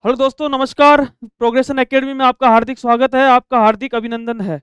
Hello दोस्तों, नमस्कार। Progression academy में आपका हार्दिक स्वागत है, आपका हार्दिक अभिनंदन है।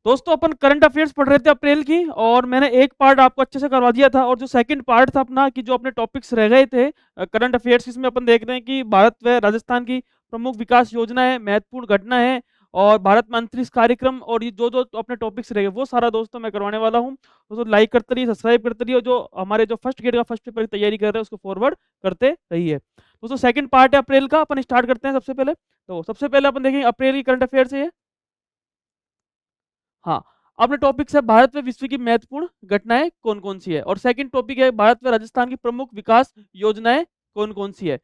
दोस्तों, अपन करंट अफेयर्स पढ़ रहे थे अप्रैल की, और मैंने एक पार्ट आपको अच्छे से करवा दिया था, और जो सेकंड पार्ट था अपना कि जो अपने टॉपिक्स रह गए थे करंट अफेयर्स, इसमें अपन देख रहे हैं कि भारत व राजस्थान की प्रमुख विकास योजनाएं, महत्वपूर्ण घटना है और भारत में अंतरिक्ष कार्यक्रम, और ये जो जो तो अपने टॉपिक्स रह गए वो सारा दोस्तों मैं करवाने वाला हूँ। दोस्तों, लाइक करते रहिए, सब्सक्राइब करते रहिए, और जो हमारे जो फर्स्ट गेट का फर्स्ट पेपर की तैयारी कर रहे हैं उसको फॉरवर्ड करते रहिए। दोस्तों, सेकंड पार्ट है अप्रैल का, अपन स्टार्ट करते हैं सबसे पहले। तो सबसे पहले अपन देखेंगे अप्रैल की करंट अफेयर से। हाँ, अपने टॉपिक्स है भारत व विश्व की महत्वपूर्ण घटनाएं कौन कौन सी है, और सेकंड टॉपिक है भारत व राजस्थान की प्रमुख विकास योजनाएं कौन कौन सी है।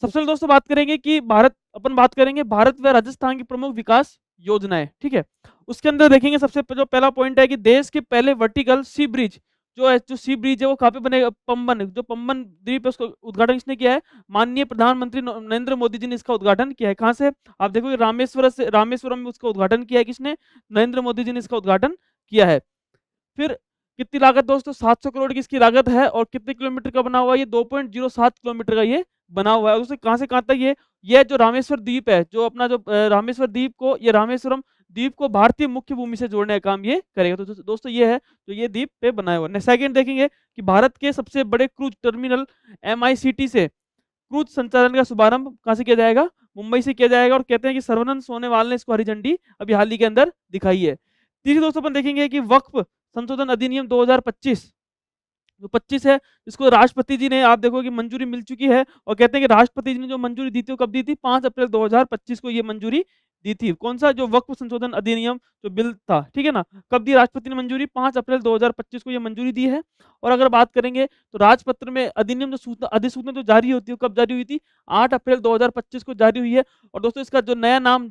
सबसे पहले दोस्तों बात करेंगे कि अपन बात करेंगे भारत व राजस्थान की प्रमुख विकास योजनाएं, ठीक है। उसके अंदर देखेंगे सबसे जो पहला पॉइंट है कि देश के पहले वर्टिकल सी ब्रिज, जो सी ब्रिज है वो कहाँ पे बनेगा, पंबन, जो पंबन द्वीप है उसका उद्घाटन किसने किया है, माननीय प्रधानमंत्री नरेंद्र मोदी जी ने इसका उद्घाटन किया है। कहाँ से, आप देखोगे रामेश्वरम में उसका उद्घाटन किया है किसने, नरेंद्र मोदी जी ने इसका उद्घाटन किया है। फिर कितनी लागत दोस्तों, 700 करोड़ की इसकी लागत है, और कितने किलोमीटर का बना हुआ है, ये 2.07 किलोमीटर का ये बना हुआ है। उससे कहाँ से कहाँ तक ये जो रामेश्वर द्वीप है, जो अपना जो रामेश्वर द्वीप को, ये रामेश्वरम द्वीप को भारतीय मुख्य भूमि से जोड़ने का काम ये करेगा। तो दोस्तों ये है जो ये द्वीप पे बनाया हुआ है। सेकंड देखेंगे कि भारत के सबसे बड़े क्रूज टर्मिनल MICT से क्रूज संचालन का शुभारंभ कहाँ से किया जाएगा, मुंबई से किया जाएगा, और कहते हैं कि सर्बानंद सोनोवाल ने इसको हरी झंडी अभी हाल ही के अंदर दिखाई है। तीसरी दोस्तों अपन देखेंगे कि वक्फ संशोधन अधिनियम 2025 जो 25 है, इसको राष्ट्रपति जी ने, आप देखो कि मंजूरी मिल चुकी है, और कहते हैं कि राष्ट्रपति जी ने जो मंजूरी दी थी वो कब दी थी, 5 अप्रैल 2025 को ये मंजूरी दी थी। कौन सा, जो वक्फ संशोधन अधिनियम जो बिल था, ठीक है ना, कब दी राष्ट्रपति ने मंजूरी, 5 अप्रैल 2025 को ये मंजूरी दी है। और अगर बात करेंगे तो राजपत्र में अधिनियम जो अधिसूचना जो जारी होती है, कब जारी हुई थी, 8 अप्रैल 2025 को जारी हुई है। और दोस्तों इसका जो नया नाम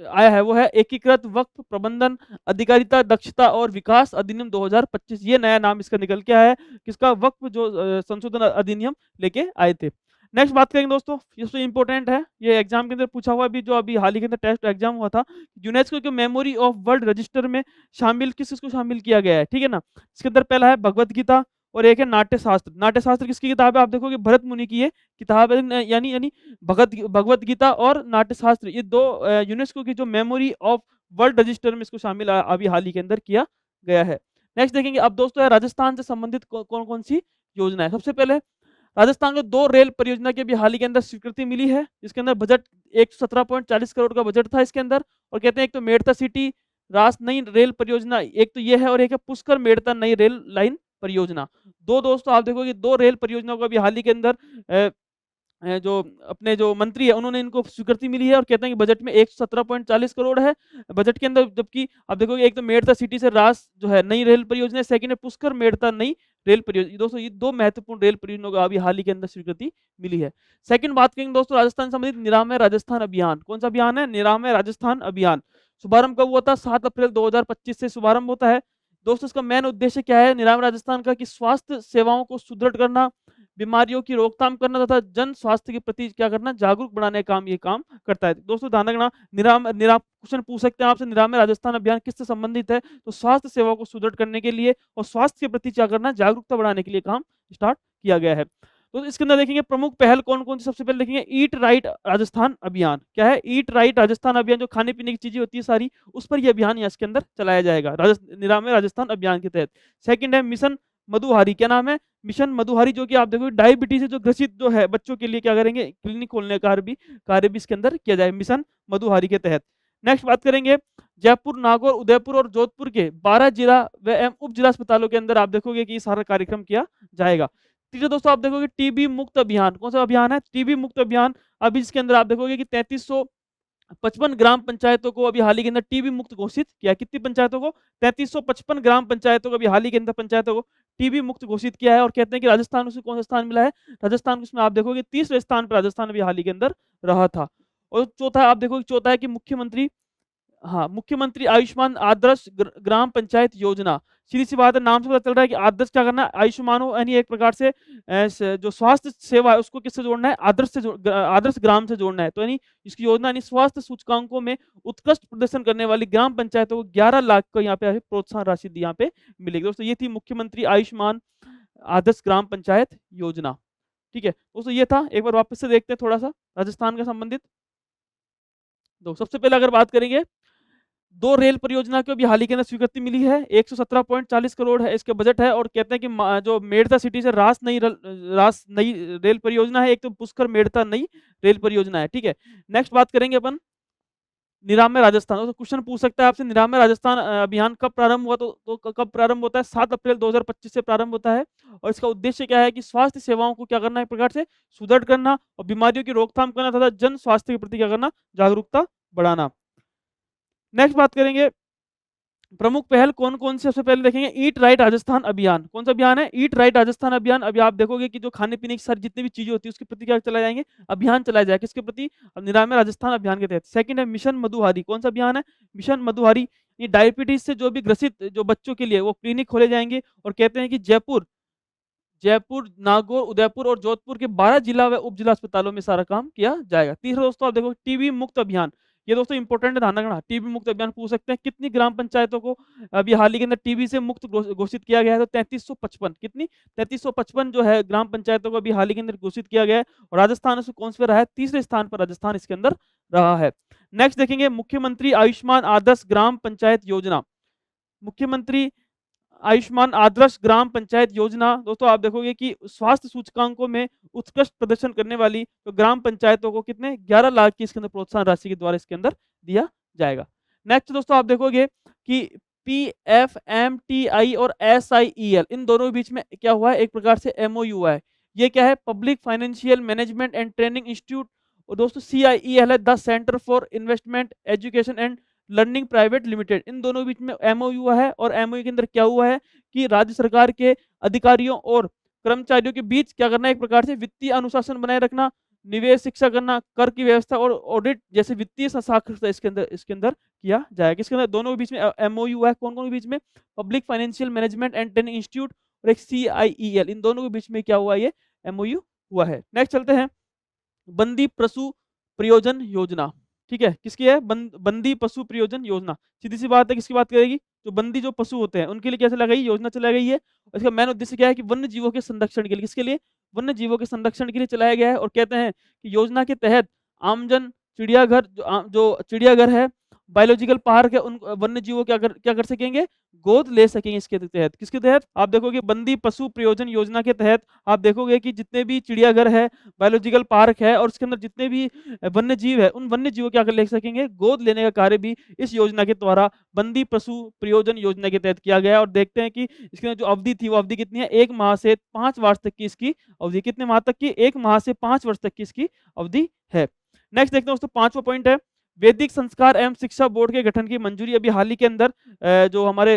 आया है वो है एकीकृत वक्फ प्रबंधन अधिकारिता दक्षता और विकास अधिनियम 2025। ये नया नाम इसका निकल के आया है, किसका, वक्फ जो संशोधन अधिनियम लेके आए थे। नेक्स्ट बात करेंगे दोस्तों, ये तो इंपॉर्टेंट है, ये एग्जाम के अंदर पूछा हुआ भी, जो अभी हाल ही के अंदर टेस्ट एग्जाम हुआ था। यूनेस्को के मेमोरी ऑफ वर्ल्ड रजिस्टर में शामिल किसको शामिल किया गया है, ठीक है ना। इसके अंदर पहला है भगवत गीता, और एक है नाट्य शास्त्र। नाट्य शास्त्र किसकी किताब है, आप देखोगे भरत मुनि की ये किताब है, यानी यानी भगवत गीता और नाट्य शास्त्र, ये दो यूनेस्को की जो मेमोरी ऑफ वर्ल्ड रजिस्टर में इसको शामिल अभी हाल ही के अंदर किया गया है। नेक्स्ट देखेंगे अब दोस्तों, राजस्थान से संबंधित कौन कौन सी योजना है। सबसे पहले राजस्थान को 2 रेल परियोजना की अभी हाल ही के अंदर स्वीकृति मिली है। इसके अंदर बजट 117.40 करोड़ का बजट था इसके अंदर, और कहते हैं एक तो मेड़ता सिटी रास नई रेल परियोजना, एक तो ये है, और एक है पुष्कर मेड़ता नई रेल लाइन परियोजना। दो दोस्तों आप देखोगे 2 रेल परियोजनाओं को अभी हाल ही के अंदर जो अपने जो मंत्री है उन्होंने इनको स्वीकृति मिली है, और कहते हैं कि बजट में 117.40 करोड़ है बजट के अंदर। जबकि आप देखोगे एक तो मेड़ता सिटी से रास जो है नई रेल परियोजना, सेकंड है पुष्कर मेड़ता नई रेल परियोजना। दोस्तों ये 2 महत्वपूर्ण रेल परियोजनाओं को अभी हाल ही के अंदर स्वीकृति मिली है। सेकंड बात करेंगे दोस्तों, राजस्थान से संबंधित निरामय राजस्थान अभियान। कौन सा अभियान है, निरामय राजस्थान अभियान। शुभारंभ कब हुआ था, 7 अप्रैल 2025 से शुभारंभ होता है। दोस्तों इसका मेन उद्देश्य क्या है निरामय राजस्थान का, कि स्वास्थ्य सेवाओं को सुदृढ़ करना, बीमारियों की रोकथाम करना तथा जन स्वास्थ्य के प्रति क्या करना, जागरूक बनाने का काम ये काम करता है। दोस्तों ध्यान रखना, क्वेश्चन पूछ सकते हैं आपसे, निरामय राजस्थान अभियान किससे संबंधित है, तो स्वास्थ्य सेवाओं को सुदृढ़ करने के लिए और स्वास्थ्य के प्रति क्या करना, जागरूकता बढ़ाने के लिए काम स्टार्ट किया गया है। तो इसके अंदर देखेंगे प्रमुख पहल कौन कौन सी। सबसे पहले देखेंगे ईट राइट राजस्थान अभियान। क्या है, ईट राइट राजस्थान अभियान, जो खाने पीने की चीजें होती है सारी, उस पर यह अभियान इसके अंदर चलाया जाएगा निरामय राजस्थान अभियान के तहत। सेकंड है मिशन मधुहारी। क्या नाम है, मिशन मधुहारी, जो कि आप देखो डायबिटीज से जो ग्रसित जो है बच्चों के लिए क्या करेंगे, क्लिनिक खोलने का कार्य भी इसके अंदर किया जाए मिशन मधुहारी के तहत। नेक्स्ट बात करेंगे जयपुर, नागौर, उदयपुर और जोधपुर के 12 जिला व एवं उप जिला अस्पतालों के अंदर आप देखोगे कि सारा कार्यक्रम किया जाएगा। तीसरे दोस्तों आप देखोगे टीबी मुक्त अभियान। कौन सा अभियान है, टीबी मुक्त अभियान। अभी इसके अंदर आप देखोगे कि 3355 ग्राम पंचायतों को अभी हाल ही के अंदर टीबी मुक्त घोषित किया। कितनी पंचायतों को, 3355 ग्राम पंचायतों को अभी हाल ही के अंदर पंचायतों को टीबी मुक्त घोषित किया है। और कहते हैं कि राजस्थान उसे कौन सा स्थान मिला है, राजस्थान को उसमें आप देखोगे 30वें स्थान पर राजस्थान अभी हाल ही के अंदर रहा था। और चौथा आप देखोगे, चौथा है कि मुख्यमंत्री, हाँ, मुख्यमंत्री आयुष्मान आदर्श ग्राम पंचायत योजना। सीधी सी बात है, नाम से पता चल रहा है कि आदर्श क्या करना है, आयुष्मान हो, यानी एक प्रकार से जो स्वास्थ्य सेवा है उसको किससे जोड़ना है, आदर्श ग्राम से जोड़ना है। तो यानी इसकी योजना यानी स्वास्थ्य सूचकांकों में उत्कृष्ट प्रदर्शन करने वाली ग्राम पंचायतों को 11 लाख को यहाँ पे प्रोत्साहन राशि यहाँ पे मिलेगी। दोस्तों ये थी मुख्यमंत्री आयुष्मान आदर्श ग्राम पंचायत योजना। ठीक है दोस्तों, ये था। एक बार वापस से देखते हैं थोड़ा सा राजस्थान का संबंधित। तो सबसे पहले अगर बात करेंगे, 2 रेल परियोजना को अभी हाल ही के अंदर स्वीकृति मिली है। 117.40 करोड़ है इसका बजट है, और कहते हैं कि जो मेड़ता सिटी से रास नई रेल परियोजना है, एक तो पुष्कर मेड़ता नई रेल परियोजना है। ठीक है, नेक्स्ट बात करेंगे अपन निरामय राजस्थान। तो क्वेश्चन पूछ सकता है आपसे, निरामय राजस्थान अभियान कब प्रारंभ हुआ? कब प्रारंभ होता है? 7 अप्रैल 2025 से प्रारंभ होता है, और इसका उद्देश्य क्या है कि स्वास्थ्य सेवाओं को क्या करना है, एक प्रकार से सुदृढ़ करना और बीमारियों की रोकथाम करना तथा जन स्वास्थ्य के प्रति क्या करना, जागरूकता बढ़ाना। नेक्स्ट बात करेंगे प्रमुख पहल कौन-कौन सी, सबसे पहले देखेंगे ईट राइट राजस्थान अभियान। कौन सा अभियान है? ईट राइट राजस्थान अभियान। अभी आप देखोगे कि जो खाने-पीने की सारी जितनी भी चीज़ें होती है उसके प्रति क्या चलाए जाएँगे, अभियान चलाया जाएगा। किसके प्रति? निरामय राजस्थान अभियान के तहत। सेकंड है मिशन मधुहारी। कौन सा अभियान है? मिशन मधुहारी। ये डायबिटीज़ से जो भी ग्रसित जो बच्चों के लिए वो क्लिनिक खोले जाएँगे, और कहते हैं कि जयपुर जयपुर, नागौर, उदयपुर और जोधपुर के 12 जिला व उप-जिला अस्पतालों में सारा काम किया जाएगा। तीसरा दोस्तों आप देखो टीबी मुक्त अभियान। ये दोस्तों इंपॉर्टेंट है, ध्यान रखना। टीबी मुक्त अभियान पूछ सकते हैं, कितनी ग्राम पंचायतों को अभी हाल ही के अंदर टीबी से मुक्त घोषित किया गया है? तो 3355। कितनी? 3355 जो है ग्राम पंचायतों को अभी हाल ही के अंदर घोषित किया गया है, और राजस्थान उसमें कौन सा रहा है? तीसरे स्थान पर राजस्थान इसके अंदर रहा है। नेक्स्ट देखेंगे मुख्यमंत्री आयुष्मान आदर्श ग्राम पंचायत योजना। मुख्यमंत्री आयुष्मान आदर्श ग्राम पंचायत योजना, दोस्तों आप देखोगे कि स्वास्थ्य सूचकांकों में उत्कृष्ट प्रदर्शन करने वाली तो ग्राम पंचायतों को कितने 11 लाख की इसके अंदर प्रोत्साहन राशि के द्वारा इसके अंदर दिया जाएगा। नेक्स्ट दोस्तों आप देखोगे कि पीएफएमटीआई और एसआईईएल, इन दोनों के बीच में क्या हुआ है, एक प्रकार से एमओयू हुआ है। ये क्या है? Public financial management and training institute, और दोस्तों सीआईईएल है the centre for investment education and learning private limited. इन दोनों के बीच में एमओयू हुआ है, और एमओयू के अंदर क्या हुआ है कि राज्य सरकार के अधिकारियों और कर्मचारियों के बीच क्या करना है, एक प्रकार से वित्तीय अनुशासन बनाए रखना, निवेश शिक्षा करना, कर की व्यवस्था और ऑडिट जैसे वित्तीय साक्षरता इसके अंदर किया जाएगा। इसके अंदर दोनों के बीच में एमओयू है। कौन-कौन के बीच में? Public financial management and training institute और एक सीआईईएल, इन दोनों के बीच में क्या हुआ, ये एमओयू हुआ है। नेक्स्ट चलते हैं बंदी पशु प्रयोजन योजना। ठीक है, किसकी है? बंदी पशु प्रयोजन योजना। सीधी सी बात है, किसकी बात करेगी? जो बंदी जो पशु होते हैं उनके लिए क्या चलाई गई योजना, चलाई गई है। और इसका मेन उद्देश्य क्या है कि वन्य जीवों के संरक्षण के लिए। किसके लिए? वन्य जीवों के संरक्षण के लिए चलाया गया है, और कहते हैं कि योजना के तहत आमजन चिड़ियाघर जो चिड़ियाघर है, बायोलॉजिकल पार्क है, उन वन्य जीवों क्या कर सकेंगे, गोद ले सकेंगे इसके तहत। किसके तहत? आप देखोगे बंदी पशु प्रयोजन योजना के तहत आप देखोगे कि जितने भी चिड़ियाघर है, बायोलॉजिकल पार्क है, और उसके अंदर जितने भी वन्य जीव है, उन वन्य जीवों क्या कर ले सकेंगे, गोद लेने का कार्य भी इस योजना के द्वारा बंदी पशु प्रयोजन योजना के तहत किया गया है। और देखते हैं कि इसके अंदर जो अवधि थी वो अवधि कितनी है, 1 माह से 5 वर्ष तक की इसकी अवधि। कितने माह तक की? 1 माह से 5 वर्ष तक की इसकी अवधि है। नेक्स्ट देखते हैं दोस्तों, 5वां पॉइंट है वैदिक संस्कार एवं शिक्षा बोर्ड के गठन की मंजूरी। अभी हाल ही के अंदर जो हमारे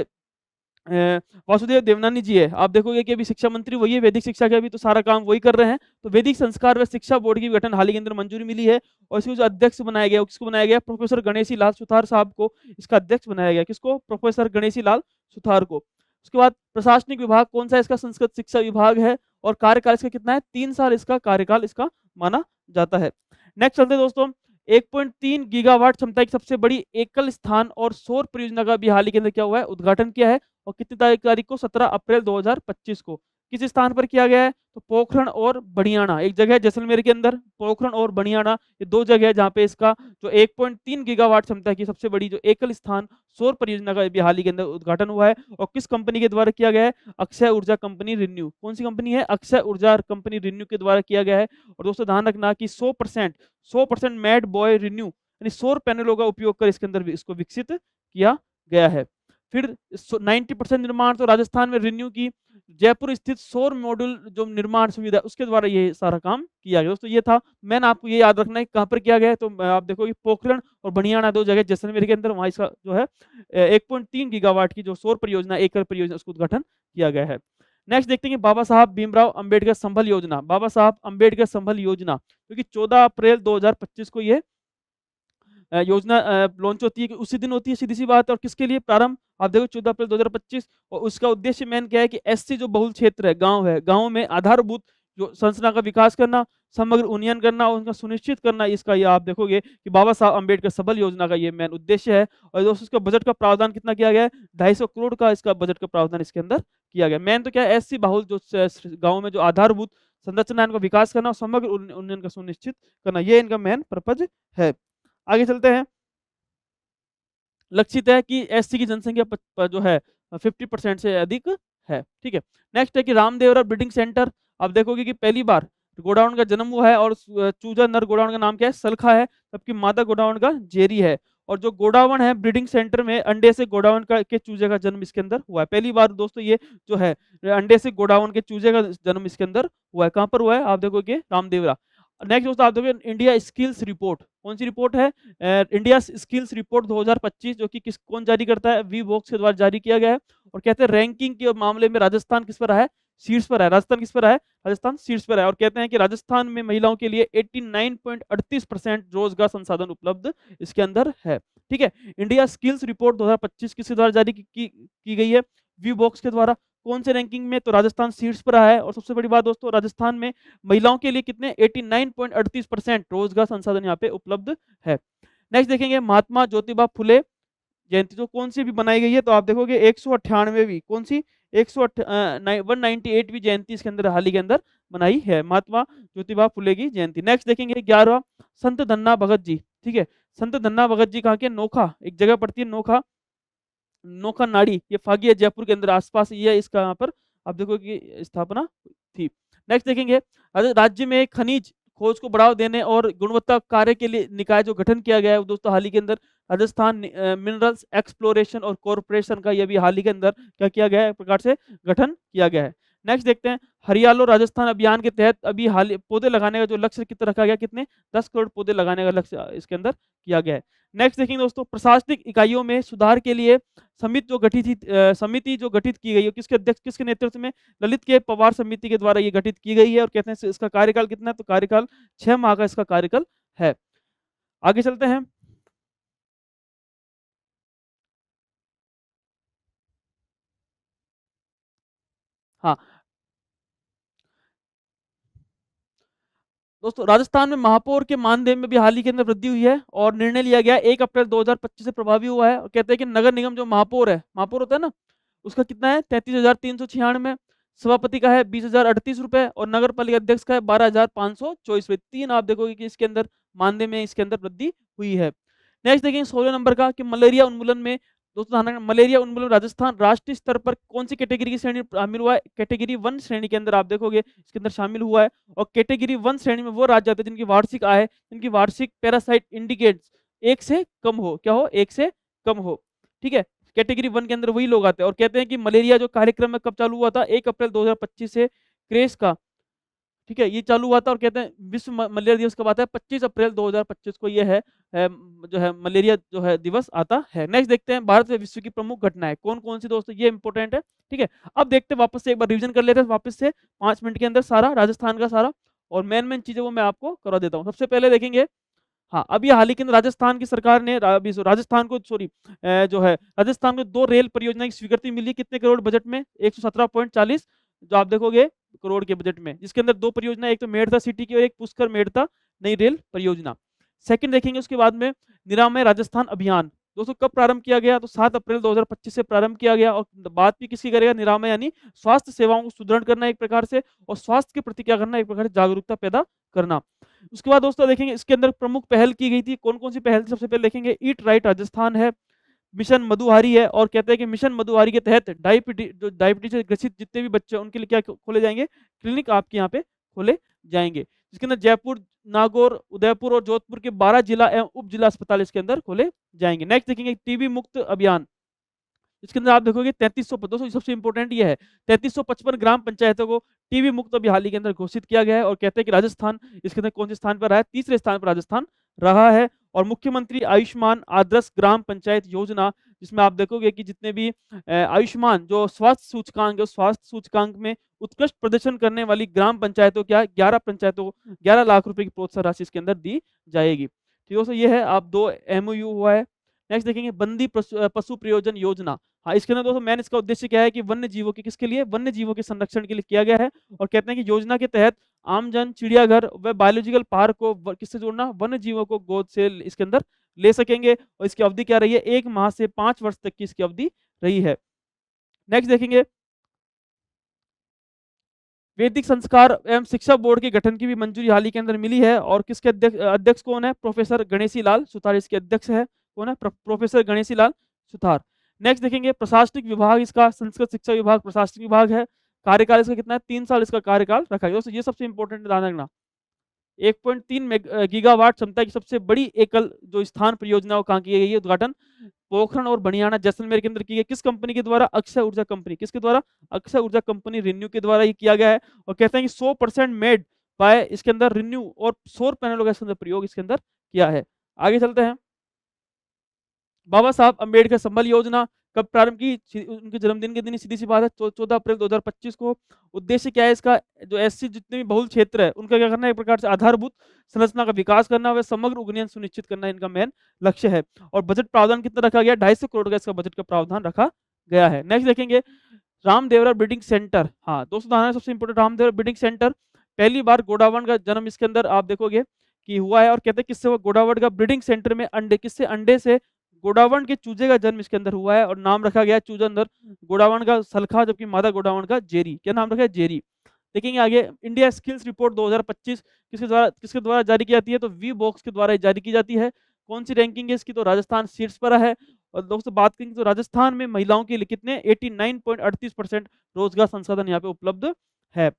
वासुदेव देवनानी जी है, आप देखोगे कि अभी शिक्षा मंत्री वही है, वैदिक शिक्षा के अभी तो सारा काम वही कर रहे हैं। तो वैदिक संस्कार व शिक्षा बोर्ड की गठन हाल ही के अंदर मंजूरी मिली है, और इसको जो अध्यक्ष बनाया गया, किसको बनाया गया? प्रोफेसर गणेशी लाल सुथार साहब को इसका अध्यक्ष बनाया गया। किसको? प्रोफेसर गणेशी लाल सुथार को। उसके बाद प्रशासनिक विभाग कौन सा है? इसका संस्कृत शिक्षा विभाग है, और कार्यकाल इसका कितना है? 3 साल इसका कार्यकाल इसका माना जाता है। नेक्स्ट चलते हैं दोस्तों, 1.3 गीगावाट क्षमता की सबसे बड़ी एकल स्थान और सौर परियोजना का भी हाल ही के अंदर क्या हुआ है? उद्घाटन किया है, और कितनी तारीख को? 17 अप्रैल 2025 को। किस स्थान पर किया गया है? तो पोखरण और बड़ियाना, एक जगह है जैसलमेर के अंदर, पोखरण और बड़ियाना, ये 2 जगह है जहाँ पे इसका जो 1.3 गीगावाट क्षमता की सबसे बड़ी जो एकल स्थान सौर परियोजना का भी हाल ही के अंदर उद्घाटन हुआ है, और किस कंपनी के द्वारा किया गया है? अक्षय ऊर्जा कंपनी रिन्यू। कौन सी कंपनी है? अक्षय ऊर्जा कंपनी रिन्यू के द्वारा किया गया है। और दोस्तों ध्यान रखना कि 100% मैड बॉय रिन्यू यानी सौर पैनलों का उपयोग कर इसके अंदर भी इसको विकसित किया गया है। फिर 90% निर्माण तो राजस्थान में रिन्यू की जयपुर स्थित सौर मॉड्यूल जो निर्माण सुविधा उसके द्वारा ये सारा काम किया गया। दोस्तों ये था, मैंने आपको ये याद रखना है कहाँ पर किया गया है। तो आप देखो कि पोखरण और बनियाना 2 जगह जैसलमेर के अंदर, वहाँ इसका जो है 1.3 गीगावाट की जो सौर परियोजना एकल परियोजना उसका उद्घाटन किया गया है। नेक्स्ट देखते हैं कि बाबा साहब भीमराव अंबेडकर संबल योजना। बाबा साहब अंबेडकर संबल योजना क्योंकि 14 अप्रैल 2025 को ये योजना लॉन्च होती है, कि उसी दिन होती है, सीधी सी बात है। और किसके लिए प्रारंभ? आप देखो 14 अप्रैल 2025, और उसका उद्देश्य मेन क्या है कि एससी जो बहुल क्षेत्र है, गाँव में आधारभूत जो संरचना का विकास करना, समग्र उन्नयन करना और उनका सुनिश्चित करना, इसका ये आप देखोगे कि बाबा साहब अम्बेडकर सबल योजना का ये मेन उद्देश्य है। और दोस्तों इसका बजट का प्रावधान कितना किया गया है? 250 करोड़ का इसका बजट का प्रावधान इसके अंदर किया गया। मेन तो क्या है, एससी बहुल जो गाँव में जो आधारभूत संरचना है इनका विकास करना और समग्र उन्नयन का सुनिश्चित करना, ये इनका मेन पर्पज है। आगे चलते हैं। लक्षित है कि एससी की जनसंख्या जो है 50% से अधिक है, ठीक है। नेक्स्ट है कि रामदेवरा ब्रीडिंग सेंटर, आप देखोगे कि पहली बार गोडाउन का जन्म हुआ है और चूजा नर गोडाउन का नाम क्या है, सलखा है, जबकि मादा गोडाउन का जेरी है। और जो गोडाउन है ब्रीडिंग सेंटर में अंडे से गोडाउन का के चूजे का जन्म इसके अंदर हुआ है। पहली बार दोस्तों ये जो है अंडे से गोडाउन के चूजे का जन्म इसके अंदर हुआ है। कहाँ पर हुआ है, आप देखोगे रामदेवरा। नेक्स्ट दोस्तों आप देखोगे इंडिया स्किल्स रिपोर्ट, कौन सी रिपोर्ट है, इंडिया स्किल्स रिपोर्ट 2025, जो कि कौन जारी करता है, वी बॉक्स के द्वारा जारी किया गया है। और कहते हैं रैंकिंग के मामले में राजस्थान किस पर है, शीर्ष पर है। राजस्थान किस पर है, राजस्थान शीर्ष पर है। और कहते हैं कि राजस्थान में महिलाओं के लिए 89.38% रोजगार संसाधन उपलब्ध इसके अंदर है, ठीक है। इंडिया स्किल्स रिपोर्ट 2025 किसके द्वारा जारी की गई है, वी बॉक्स के द्वारा। कौन से रैंकिंग में, तो राजस्थान शीर्ष पर है। और सबसे बड़ी बात दोस्तों, राजस्थान में महिलाओं के लिए कितने 89.38% रोजगार संसाधन यहाँ पे उपलब्ध है। नेक्स्ट देखेंगे महात्मा ज्योतिबा फुले जयंती, जो कौन सी भी बनाई गई है, तो आप देखोगे 198वीं, कौन सी 198वीं जयंती इसके अंदर हाल ही के अंदर बनाई है, महात्मा ज्योतिबा फुले की जयंती। नेक्स्ट देखेंगे 11वां संत धन्ना भगत जी, ठीक है। संत धन्ना भगत जी कहाँ के, नोखा एक जगह पड़ती है, नोखा, नोखा नाड़ी, ये फागी है जयपुर के अंदर आसपास, ये इसका यहाँ पर आप देखो कि स्थापना थी। नेक्स्ट देखेंगे राज्य में खनिज खोज को बढ़ावा देने और गुणवत्ता कार्य के लिए निकाय जो गठन किया गया है दोस्तों हाल ही के अंदर, राजस्थान मिनरल्स एक्सप्लोरेशन और कॉरपोरेशन का, ये भी हाल ही के अंदर क्या किया गया है, एक प्रकार से गठन किया गया है। नेक्स्ट देखते हैं हरियालो राजस्थान अभियान के तहत अभी हाल पौधे लगाने का जो लक्ष्य कितना रखा गया, कितने 10 करोड़ पौधे लगाने का लक्ष्य इसके अंदर किया गया है। नेक्स्ट देखेंगे दोस्तों प्रशासनिक इकाइयों में सुधार के लिए समिति जो गठित की गई है, किसके अध्यक्ष, किसके नेतृत्व में, ललित के पवार समिति के द्वारा ये गठित की गई है। और कहते हैं इसका कार्यकाल कितना है, तो कार्यकाल 6 माह का इसका कार्यकाल है। आगे चलते हैं। हाँ दोस्तों, राजस्थान में महापौर के मानदेय में भी हाल ही के अंदर वृद्धि हुई है और निर्णय लिया गया 1 अप्रैल 2025 से प्रभावी हुआ है। और कहते हैं कि नगर निगम जो महापौर है, महापौर होता है ना, उसका कितना है 33,396, सभापति का है 20,038 रुपए और नगर पालिका अध्यक्ष का है 12,524 रुपए। तीन आप देखोगे कि इसके अंदर मानदेय में इसके अंदर वृद्धि हुई है। नेक्स्ट देखेंगे 16 नंबर का कि मलेरिया उन्मूलन में दोस्तों ध्यान रखना, मलेरिया उन्मूलन राजस्थान राष्ट्रीय स्तर पर कौन सी कैटेगरी की श्रेणी शामिल हुआ है, कैटेगरी 1 श्रेणी के अंदर आप देखोगे इसके अंदर शामिल हुआ है। और कैटेगरी 1 श्रेणी में वो राज्य आते हैं जिनकी वार्षिक आय, जिनकी वार्षिक पैरासाइट इंडिकेट्स 1 से कम हो, क्या हो, 1 से कम हो, ठीक है। कैटेगरी 1 के अंदर वही लोग आते हैं। और कहते हैं कि मलेरिया जो कार्यक्रम में कब चालू हुआ था, 1 अप्रैल 2025 से क्रेस का, ठीक है, ये चालू हुआ था। और कहते हैं विश्व मलेरिया दिवस कब आता है, 25 अप्रैल 2025 को ये है जो है मलेरिया जो है दिवस आता है। नेक्स्ट देखते हैं भारत में विश्व की प्रमुख घटनाएं कौन कौन सी दोस्तों, ये इंपॉर्टेंट है, ठीक है। अब देखते हैं वापस से एक बार रिवीजन कर लेते हैं वापस से 5 मिनट के अंदर सारा राजस्थान का सारा, और मेन मेन चीजें वो मैं आपको करवा देता हूँ। सबसे पहले देखेंगे, हाँ अभी हाल ही के अंदर राजस्थान की सरकार ने अभी राजस्थान को सॉरी जो है राजस्थान को 2 रेल परियोजना की स्वीकृति मिली, कितने करोड़ बजट में, 117.40 जो आप देखोगे करोड़ के बजट में, जिसके अंदर 2 परियोजना, एक तो मेड़ता सिटी की और एक पुष्कर मेड़ता नई रेल परियोजना। सेकंड देखेंगे उसके बाद में निरामय राजस्थान अभियान, दोस्तों कब प्रारंभ किया गया, तो 7 अप्रैल 2025 से प्रारंभ किया गया। और बात भी किसकी करेगा, निरामय यानी स्वास्थ्य सेवाओं को सुदृढ़ करना एक प्रकार से, और स्वास्थ्य के प्रति क्या करना, एक प्रकार से जागरूकता पैदा करना। उसके बाद दोस्तों देखेंगे इसके अंदर प्रमुख पहल की गई थी, कौन कौन सी पहल थी, सबसे पहले देखेंगे ईट राइट राजस्थान है, मिशन मधुहारी है। और कहते हैं कि मिशन मधुहारी के तहत डायबिटीज से ग्रसित जितने भी बच्चे हैं उनके लिए क्या खोले जाएंगे, क्लिनिक आपके यहाँ पे खोले जाएंगे, जिसके अंदर जयपुर, नागौर, उदयपुर और जोधपुर के 12 जिला एवं उप जिला अस्पताल इसके अंदर खोले जाएंगे। नेक्स्ट देखेंगे टीबी मुक्त अभियान, इसके अंदर आप देखोगे 3300, दोस्तों सबसे इंपॉर्टेंट ये है 3355 ग्राम पंचायतों को टीबी मुक्त अभी हाल ही के अंदर घोषित किया गया है। और कहते हैं कि राजस्थान इसके अंदर कौन से स्थान पर रहा है, तीसरे स्थान पर राजस्थान रहा है। और मुख्यमंत्री आयुष्मान आदर्श ग्राम पंचायत योजना, जिसमें आप देखोगे कि जितने भी आयुष्मान जो स्वास्थ्य सूचकांक है, उस स्वास्थ्य सूचकांक में उत्कृष्ट प्रदर्शन करने वाली ग्राम पंचायतों क्या 11 पंचायतों को 11 लाख रुपए की प्रोत्साहन राशि इसके अंदर दी जाएगी। ठीक है, ये है आप 2 MOU हुआ है। नेक्स्ट देखेंगे बंदी पशु प्रयोजन योजना, हाँ इसके अंदर दोस्तों मैन इसका उद्देश्य क्या है कि वन्य जीवों के किसके लिए, वन्य जीवों के संरक्षण के लिए किया गया है। और कहते हैं कि योजना के तहत आमजन चिड़ियाघर व बायोलॉजिकल पार्क को किससे जोड़ना, वन्य जीवों को गोद से इसके अंदर ले सकेंगे। और इसकी अवधि क्या रही है, 1 माह से 5 वर्ष तक की इसकी अवधि रही है। नेक्स्ट देखेंगे वैदिक संस्कार एवं शिक्षा बोर्ड के गठन की भी मंजूरी हाल ही के अंदर मिली है। और किसके अध्यक्ष अध्यक्ष कौन है? प्रोफेसर गणेशी लाल सुतार इसके अध्यक्ष है। कौन है? प्रोफेसर गणेशी लाल सुतार। नेक्स्ट देखेंगे प्रशासनिक विभाग इसका संस्कृत शिक्षा विभाग प्रशासनिक विभाग है। कार्यकाल इसका कितना है? 3 साल इसका कार्यकाल रखा गया। दोस्तों ये सबसे इंपॉर्टेंट ध्यान रखना। 1.3 गीगावाट क्षमता की सबसे बड़ी एकल जो स्थान परियोजना वो कहाँ की गई है उद्घाटन? पोखरण और बनियाना जैसलमेर के अंदर की गई। किस कंपनी के द्वारा? अक्षय ऊर्जा कंपनी। किसके द्वारा? अक्षय ऊर्जा कंपनी रिन्यू के द्वारा ये किया गया है। और कहते हैं कि 100% मेड बाय इसके अंदर रिन्यू और सौर पैनलों का इसके अंदर प्रयोग इसके अंदर किया है। आगे चलते हैं। बाबा साहब अम्बेडकर संबल योजना कब प्रारंभ की? उनके जन्मदिन के दिन ही सीधी सी बात है 14 अप्रैल 2025 को। उद्देश्य क्या है इसका? जो एससी जितने भी बहुल क्षेत्र है उनका क्या करना है? एक प्रकार से आधारभूत संरचना का विकास करना व समग्र उन्नयन सुनिश्चित करना इनका मेन लक्ष्य है। और बजट प्रावधान कितना रखा गया? 250 करोड़ का इसका बजट का प्रावधान रखा गया है। नेक्स्ट देखेंगे रामदेवरा ब्रीडिंग सेंटर। हाँ दोस्तों ध्यान सबसे इंपोर्टेंट रामदेवरा ब्रीडिंग सेंटर पहली बार गोडावण का जन्म इसके अंदर आप देखोगे कि हुआ है। और कहते हैं किससे हुआ? गोडावण का ब्रीडिंग सेंटर में अंडे किससे? अंडे से गोडावण के चूजे का जन्म इसके अंदर हुआ है। और नाम रखा गया है चूजा अंदर गोडावण का सलखा जबकि मादा गोडावण का जेरी। क्या नाम रखा है? जेरी। देखेंगे आगे इंडिया स्किल्स रिपोर्ट 2025 किसके द्वारा जारी की जाती है? तो वी बॉक्स के द्वारा जारी की जाती है। कौन सी रैंकिंग है इसकी? तो राजस्थान शीर्ष पर है। और दोस्तों बात करेंगे तो राजस्थान में महिलाओं के लिए कितने 89.38% रोजगार संसाधन यहाँ पे उपलब्ध है।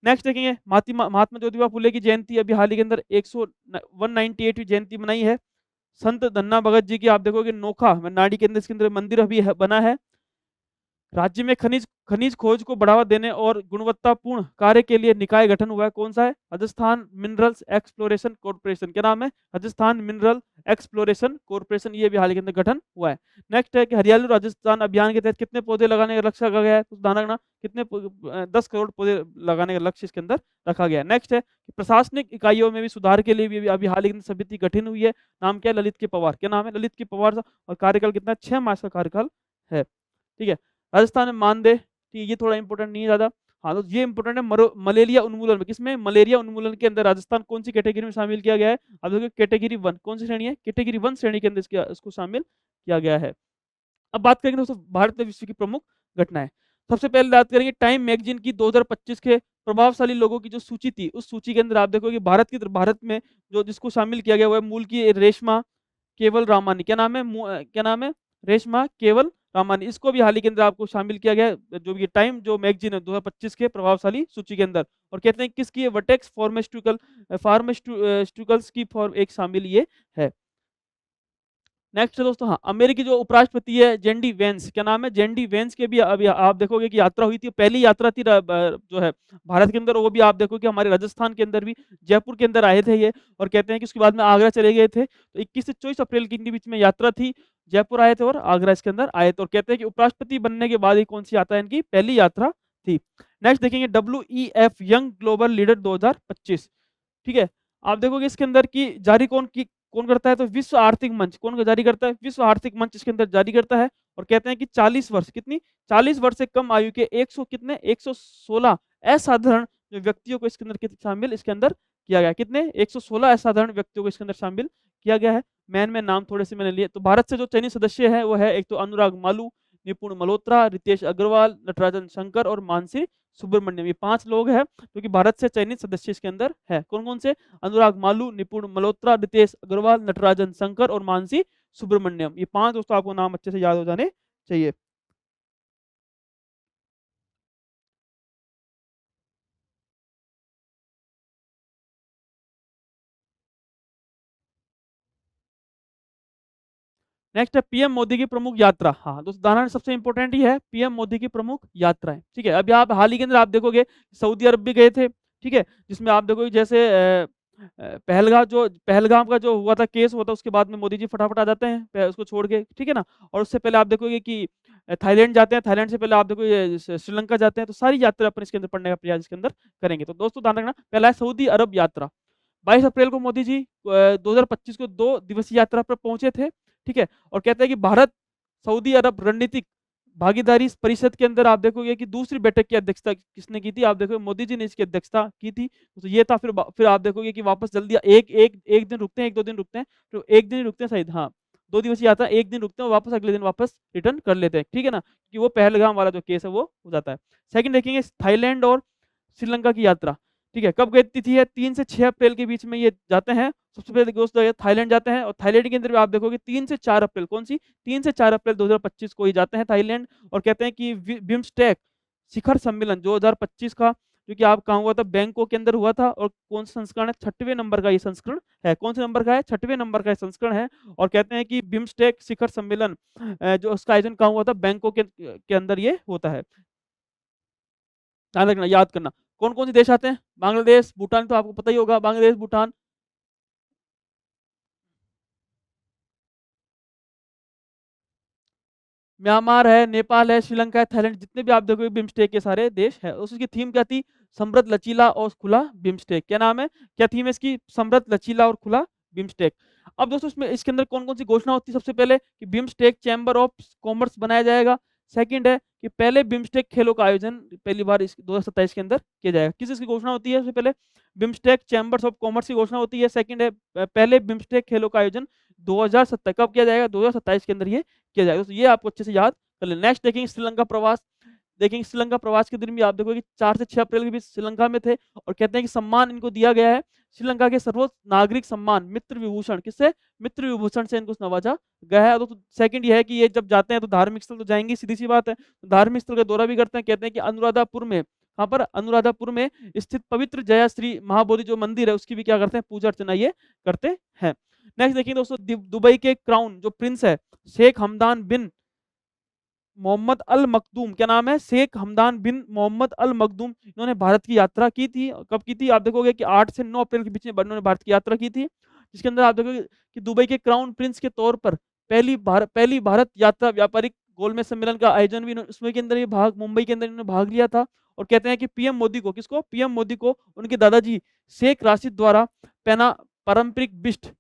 नेक्स्ट देखेंगे महात्मा ज्योतिबा फुले की जयंती अभी हाल ही के अंदर 198वीं जयंती मनाई है। संत धन्ना भगत जी की आप देखोगे नोखा नाड़ी के अंदर इसके अंदर मंदिर अभी बना है। राज्य में खनिज खनिज खोज को बढ़ावा देने और गुणवत्तापूर्ण कार्य के लिए निकाय गठन हुआ है। कौन सा है? Rajasthan minerals exploration corporation. क्या नाम है? Rajasthan mineral exploration corporation. ये भी हाल ही के अंदर गठन हुआ है। नेक्स्ट है कि हरियाली राजस्थान अभियान के तहत कितने पौधे लगाने का लक्ष्य रखा गया है? तो ध्यान रखना कितने 10 करोड़ पौधे लगाने का लक्ष्य इसके अंदर रखा गया है। नेक्स्ट है कि प्रशासनिक इकाइयों में भी सुधार के लिए भी अभी हाल ही के अंदर समिति गठन हुई है। नाम क्या है? ललित के पवार। क्या नाम है? ललित के पवार। और कार्यकाल कितना? 6 मास का कार्यकाल है। ठीक है। राजस्थान में मानदेय ठीक ये थोड़ा इंपॉर्टेंट नहीं है ज़्यादा। हाँ तो ये इंपॉर्टेंट है मलेरिया उन्मूलन में। किसमें? मलेरिया उन्मूलन के अंदर राजस्थान कौन सी कैटेगरी में शामिल किया गया है? अब देखिए कैटेगरी 1 कौन सी श्रेणी है? कैटेगरी 1 श्रेणी के अंदर इसको शामिल किया गया है। अब बात करेंगे दोस्तों भारत में विश्व की प्रमुख घटनाएं। सबसे पहले बात करेंगे टाइम मैगजीन की 2025 के प्रभावशाली लोगों की जो सूची थी उस सूची के अंदर आप देखोगे भारत में जो जिसको शामिल किया गया वो है मूल की रेशमा केवल रामानी। क्या नाम है? क्या नाम है? रेशमा केवल रामानी। इसको भी हाल ही के अंदर आपको शामिल किया गया है जो ये टाइम जो मैगजीन है 2025 के प्रभावशाली सूची के अंदर। और कहते हैं किसकी है? वर्टेक्स फार्मास्यूटिकल्स की फॉर्म एक शामिल ये है। नेक्स्ट है दोस्तों हाँ अमेरिकी जो उपराष्ट्रपति है जेंडी वेंस। क्या नाम है? जेंडी वेंस के भी अभी आप देखोगे कि यात्रा हुई थी। पहली यात्रा थी जो है भारत के अंदर वो भी आप देखोगे हमारे राजस्थान के अंदर भी जयपुर के अंदर आए थे ये। और कहते हैं कि उसके बाद में आगरा चले गए थे। तो 21 से 24 अप्रैल के इनके बीच में यात्रा थी। जयपुर आए थे और आगरा इसके अंदर आए थे। और कहते हैं कि उपराष्ट्रपति बनने के बाद ही कौन सी यात्रा इनकी पहली यात्रा थी। नेक्स्ट देखेंगे WEF यंग ग्लोबल लीडर 2025। ठीक है। आप देखोगे इसके अंदर की जारी कौन करता है? तो विश्व आर्थिक मंच। कौन जारी करता है? विश्व आर्थिक मंच इसके अंदर जारी करता है। और कहते हैं कि 40 वर्ष कितनी 40 वर्ष से कम आयु के 100 कितने 116 असाधारण जो व्यक्तियों को इसके अंदर शामिल इसके अंदर किया गया है। कितने 116 असाधारण व्यक्तियों को इसके अंदर शामिल किया गया है। में नाम थोड़े से मैंने लिए। तो भारत से जो चयनित सदस्य है वो है एक तो अनुराग मालू, निपुण मल्होत्रा, रितेश अग्रवाल, नटराजन शंकर और मानसी सुब्रमण्यम। ये 5 लोग हैं जो कि भारत से चयनित सदस्य इसके अंदर है। कौन कौन से? अनुराग मालू, निपुण मल्होत्रा, रितेश अग्रवाल, नटराजन शंकर और मानसी सुब्रमण्यम। ये 5 दोस्तों आपको नाम अच्छे से याद हो जाने चाहिए। नेक्स्ट है पीएम मोदी की प्रमुख यात्रा। हाँ दोस्तों उदाहरण सबसे इंपॉर्टेंट ही है पीएम मोदी की प्रमुख यात्राएं। ठीक है। अभी आप हाल ही के अंदर आप देखोगे सऊदी अरब भी गए थे। ठीक है। जिसमें आप देखोगे जैसे पहलगाम का जो हुआ था केस हुआ था उसके बाद में मोदी जी फटाफट आ जाते हैं उसको छोड़ के। ठीक है ना। और उससे पहले आप देखोगे कि थाईलैंड जाते हैं। थाईलैंड से पहले आप देखोगे श्रीलंका जाते हैं। तो सारी यात्रा अपन इसके अंदर पढ़ने का प्रयास इसके अंदर करेंगे। तो दोस्तों ध्यान रखना पहला है सऊदी अरब यात्रा। 22 अप्रैल को मोदी जी 2025 को 2 दिवसीय यात्रा पर पहुंचे थे। ठीक है। और कहते हैं कि भारत सऊदी अरब रणनीतिक भागीदारी परिषद के अंदर आप देखोगे कि दूसरी बैठक की अध्यक्षता किसने की थी? आप देखोगे मोदी जी ने इसकी अध्यक्षता की थी। तो ये था। फिर आप देखोगे कि वापस जल्दी एक दिन रुकते हैं 1-2 दिन रुकते हैं। तो 1 दिन ही रुकते हैं शायद। हाँ 2 दिवसीय यात्रा 1 दिन रुकते हैं और वापस अगले दिन वापस रिटर्न कर लेते हैं। ठीक है ना। कि वो पहलगाम वाला जो केस है वो हो जाता है। सेकंड देखेंगे थाईलैंड और श्रीलंका की यात्रा, ठीक है, कब गई तिथि है? 3 से 6 अप्रैल के बीच में ये जाते हैं। सबसे पहले दोस्त ये थाईलैंड जाते हैं और थाईलैंड के अंदर भी आप देखोगे 3 से 4 अप्रैल, कौन सी? 3 से 4 अप्रैल 2025 को ये जाते हैं थाईलैंड और कहते हैं कि बिम्स्टेक शिखर सम्मेलन 2025 का, जो कि आप कहाँ हुआ था? बैंकॉक के अंदर हुआ था। और कौन सा संस्करण है? 6वें नंबर का ये संस्करण है। कौन से नंबर का है? 6वें नंबर का ये संस्करण है। और कहते हैं कि बिम्स्टेक शिखर सम्मेलन जो उसका आयोजन कहाँ हुआ था? बैंकॉक के अंदर ये होता है। ध्यान रखना, याद करना। कौन-कौन से देश आते हैं? बांग्लादेश, भूटान तो आपको पता ही होगा, बांग्लादेश, भूटान। म्यांमार है, नेपाल है, श्रीलंका है, थाईलैंड, जितने भी आप देखोगे बिम्स्टेक के सारे देश हैं। उसकी थीम क्या थी? समृद्ध, लचीला और खुला बिम्स्टेक। क्या नाम है? क्या थीम है इसकी? समृद्ध, लचीला और खुला बिम्स्टेक। अब दोस्तों इसमें इसके अंदर कौन-कौन सी घोषणा होती है? सबसे पहले कि बिम्स्टेक चैम्बर ऑफ कॉमर्स बनाया जाएगा। सेकंड है कि पहले बिम्स्टेक खेलों का आयोजन पहली बार इस 2027 के अंदर किया जाएगा। किस चीज़ की घोषणा होती है? सबसे पहले बिम्स्टेक चैम्बर्स ऑफ कॉमर्स की घोषणा होती है। सेकंड है पहले बिम्स्टेक खेलों का आयोजन 2027 कब किया जाएगा? 2027 के अंदर ये किया जाएगा। तो ये आपको अच्छे से याद कर लेना। नेक्स्ट देखेंगे श्रीलंका प्रवास। देखेंगे श्रीलंका प्रवास के दिन भी आप देखोगे 4 से 6 अप्रैल के बीच श्रीलंका में थे और कहते हैं कि सम्मान इनको दिया गया है। श्रीलंका के सर्वोच्च नागरिक सम्मान मित्र विभूषण, किससे? मित्र विभूषण से इनको नवाजा गया है। तो सेकंड ये है कि ये जब जाते हैं तो धार्मिक स्थल तो जाएँगे, सीधी-सी बात है। धार्मिक स्थल का दौरा भी करते हैं। कहते हैं कि अनुराधापुर में, कहाँ पर? अनुराधापुर में स्थित पवित्र जया श्री महाबोधि जो मंदिर है उसकी भी क्या करते हैं? पूजा अर्चना ये करते हैं। नेक्स्ट देखिए दोस्तों, दुबई के क्राउन जो प्रिंस है शेख हमदान बिन मोहम्मद अल मखदूम, क्या नाम है? शेख हमदान बिन मोहम्मद अल मखदूम, इन्होंने भारत की यात्रा की थी। कब की थी? आप देखोगे कि 8 से 9 अप्रैल के बीच में इन्होंने भारत की यात्रा की थी। जिसके अंदर आप देखोगे कि दुबई के क्राउन प्रिंस के तौर पर पहली भारत यात्रा व्यापारिक गोलमेज सम्मेलन का आयोजन भी उसमें के अंदर ये भाग मुंबई के अंदर इन्होंने भाग लिया था। और कहते हैं कि पीएम मोदी को, किसको? पीएम मोदी को उनके दादाजी शेख राशिद द्वारा पहना पारंपरिक बिस्ट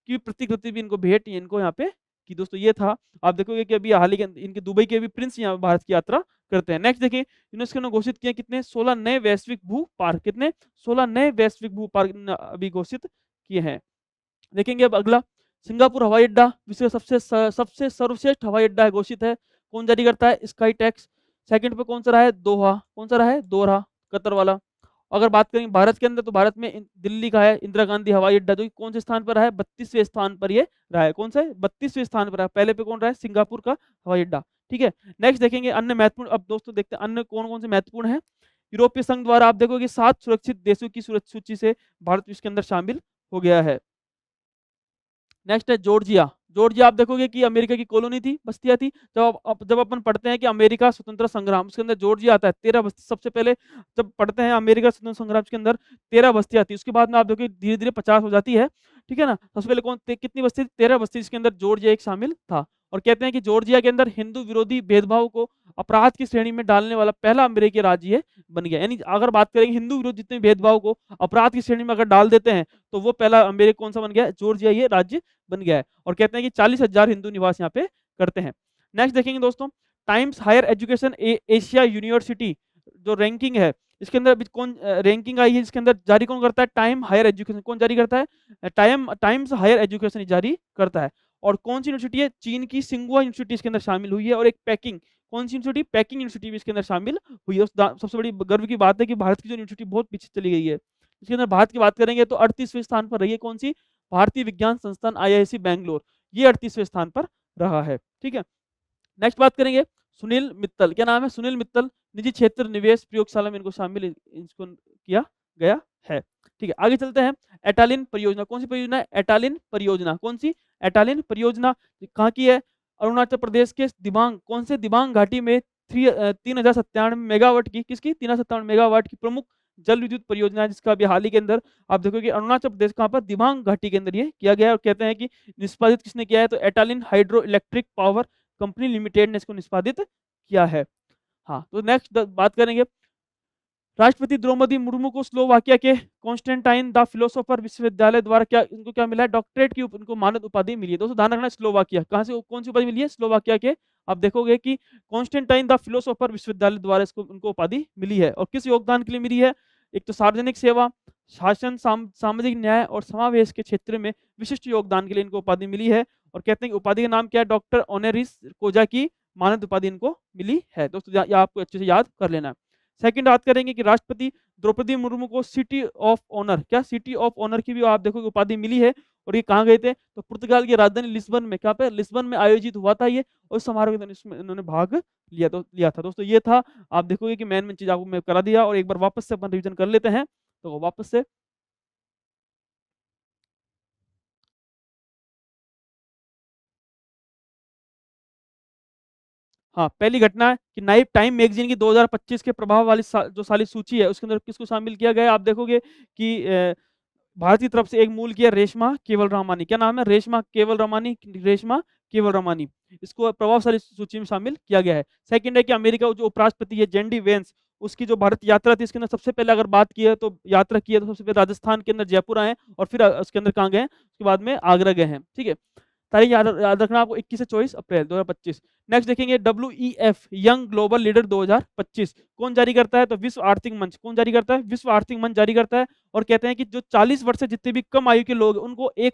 की प्रतिकृति भी इनको भेंट इनको यहाँ पे की। दोस्तों ये था। आप देखोगे कि अभी हाल ही के इनके दुबई के भी प्रिंस यहाँ भारत की यात्रा करते हैं। नेक्स्ट देखिए, यूनेस्को ने घोषित किए कितने? 16 नए वैश्विक भू पार्क। कितने? 16 नए वैश्विक भू पार्क अभी घोषित किए हैं। देखेंगे अब अगला, सिंगापुर हवाई अड्डा विश्व का सबसे सर्वश्रेष्ठ हवाई अड्डा है घोषित है। कौन जारी करता है? Sky tax. सेकंड पे कौन सा रहा है? दोहा। कौन सा रहा है? दोहा, कतर वाला। अगर बात करेंगे भारत के अंदर तो भारत में दिल्ली का है इंदिरा गांधी हवाई अड्डा, जो कि कौन से स्थान पर है? 32वें स्थान पर ये रहा है। कौन सा है? 32वें स्थान पर है। पहले पे कौन रहा है? सिंगापुर का हवाई अड्डा। ठीक है। नेक्स्ट देखेंगे अन्य महत्वपूर्ण, अब दोस्तों देखते हैं अन्य कौन कौन से महत्वपूर्ण है। यूरोपीय संघ द्वारा आप देखोगे 7 सुरक्षित देशों की सूची से भारत इसके अंदर शामिल हो गया है। नेक्स्ट है जॉर्जिया। जॉर्जिया आप देखोगे कि अमेरिका की कॉलोनी थी, बस्तियाँ थी। जब अपन पढ़ते हैं कि अमेरिका स्वतंत्रता संग्राम, उसके अंदर जॉर्जिया आता है। 13 बस्ती सबसे पहले जब पढ़ते हैं अमेरिका स्वतंत्रता संग्राम के अंदर 13 बस्तियाँ थी। उसके बाद में आप देखोगे धीरे-धीरे 50 हो जाती है। ठीक है ना? सबसे पहले कितनी बस्ती थी? 13 बस्ती, जिसके अंदर जॉर्जिया एक शामिल था। और कहते हैं कि जॉर्जिया के अंदर हिंदू विरोधी भेदभाव को अपराध की श्रेणी में डालने वाला पहला अमेरिकी राज्य ये बन गया। यानी अगर बात करेंगे हिंदू विरोधी जितने भेदभाव को अपराध की श्रेणी में अगर डाल देते हैं, तो वो पहला अमेरिका कौन सा बन गया? जॉर्जिया ये राज्य बन गया है। और कहते हैं कि 40,000 हिंदू निवास यहाँ पे करते हैं। नेक्स्ट देखेंगे दोस्तों, Times Higher Education Asia University जो रैंकिंग है, इसके अंदर अभी कौन रैंकिंग आई है, इसके अंदर जारी कौन करता है? Time Higher Education. कौन जारी करता है? टाइम्स हायर एजुकेशन जारी करता है। और कौन सी यूनिवर्सिटी है? चीन की सिंगुआ यूनिवर्सिटी इसके अंदर शामिल हुई है। और एक पैकिंग, कौन सी यूनिवर्सिटी? पैकिंग यूनिवर्सिटी भी इसके अंदर शामिल हुई है। सबसे बड़ी गर्व की बात है कि भारत की जो यूनिवर्सिटी बहुत पीछे चली गई है। इसके अंदर भारत की बात करेंगे तो 38वें स्थान पर रही है। कौन सी? भारतीय विज्ञान संस्थान आईआईसी बैंगलोर, ये 38वें स्थान पर रहा है। ठीक है। नेक्स्ट बात करेंगे सुनील मित्तल। क्या नाम है? सुनील मित्तल, निजी क्षेत्र निवेश प्रयोगशाला में इनको शामिल इसको किया गया है। ठीक है, आगे चलते हैं। एटालिन परियोजना, कौन सी परियोजना है? एटालिन परियोजना। कौन सी? एटालिन परियोजना कहाँ की है? अरुणाचल प्रदेश के दिबांग, कौन से? दिबांग घाटी में 3097 मेगावाट की, किसकी? 397 मेगावाट की प्रमुख जल विद्युत परियोजना है, जिसका अभी हाल ही के अंदर आप देखोगे अरुणाचल प्रदेश कहाँ पर? दिबांग घाटी के अंदर ये किया गया है। और कहते हैं कि निष्पादित किसने किया है? तो Etalin hydro electric power company limited ने इसको निष्पादित किया है। हाँ, तो नेक्स्ट बात करेंगे, राष्ट्रपति द्रौपदी मुर्मू को स्लोवाकिया के कॉन्स्टेंटाइन द फिलोसोफर विश्वविद्यालय द्वारा क्या इनको क्या मिला है? डॉक्टरेट की इनको मानद उपाधि मिली है। दोस्तों ध्यान रखना, स्लोवाकिया कहाँ से कौन सी उपाधि मिली है? स्लोवाकिया के। आप देखोगे कि कॉन्स्टेंटाइन द फिलोसोफर विश्वविद्यालय द्वारा इसको उनको उपाधि मिली है। और किस योगदान के लिए मिली है? एक तो सार्वजनिक सेवा, शासन, सामाजिक न्याय और समावेश के क्षेत्र में विशिष्ट योगदान के लिए इनको उपाधि मिली है। और कहते हैं कि उपाधि का नाम क्या है? डॉक्टर ऑनरिस कोजा की मानद उपाधि इनको मिली है। दोस्तों आपको अच्छे से याद कर लेना है। सेकंड बात करेंगे कि राष्ट्रपति द्रौपदी मुर्मू को सिटी ऑफ ऑनर, क्या सिटी ऑफ ऑनर की भी आप देखोगे उपाधि मिली है। और ये कहाँ गए थे? तो पुर्तगाल की राजधानी लिस्बन में, कहाँ पे? लिस्बन में आयोजित हुआ था ये, और इस समारोह के दौरान इसमें इन्होंने भाग लिया था। दोस्तों ये था, आप देखोगे कि मेन चीज़ आपको मैं करा दिया, और एक बार वापस से अपन रिवीजन कर लेते हैं। तो वापस से हाँ, पहली घटना है कि नाइफ टाइम मैगज़ीन की 2025 के प्रभाव वाली जो सारी सूची है, उसके अंदर किसको शामिल किया गया है? आप देखोगे कि भारत की तरफ से एक मूल किया रेशमा केवलरामानी। क्या नाम है? रेशमा केवलरामानी, रेशमा केवलरामानी। इसको प्रभावशाली सूची में शामिल किया गया है। सेकंड है कि अमेरिका जो उपराष्ट्रपति है जेडी वेंस, उसकी जो भारत यात्रा थी, इसके अंदर सबसे पहले अगर बात की है तो यात्रा की है तो सबसे पहले राजस्थान के अंदर जयपुर आए हैं, और फिर उसके अंदर कहाँ गए हैं? उसके बाद में आगरा गए हैं। ठीक है? तारीख याद रखना आपको, 21 से 24 अप्रैल 2025। नेक्स्ट देखेंगे WEF यंग ग्लोबल लीडर 2025 कौन जारी करता है? तो विश्व आर्थिक मंच। कौन जारी करता है? विश्व आर्थिक मंच जारी करता है। और कहते हैं कि जो 40 वर्ष से जितने भी कम आयु के लोग हैं,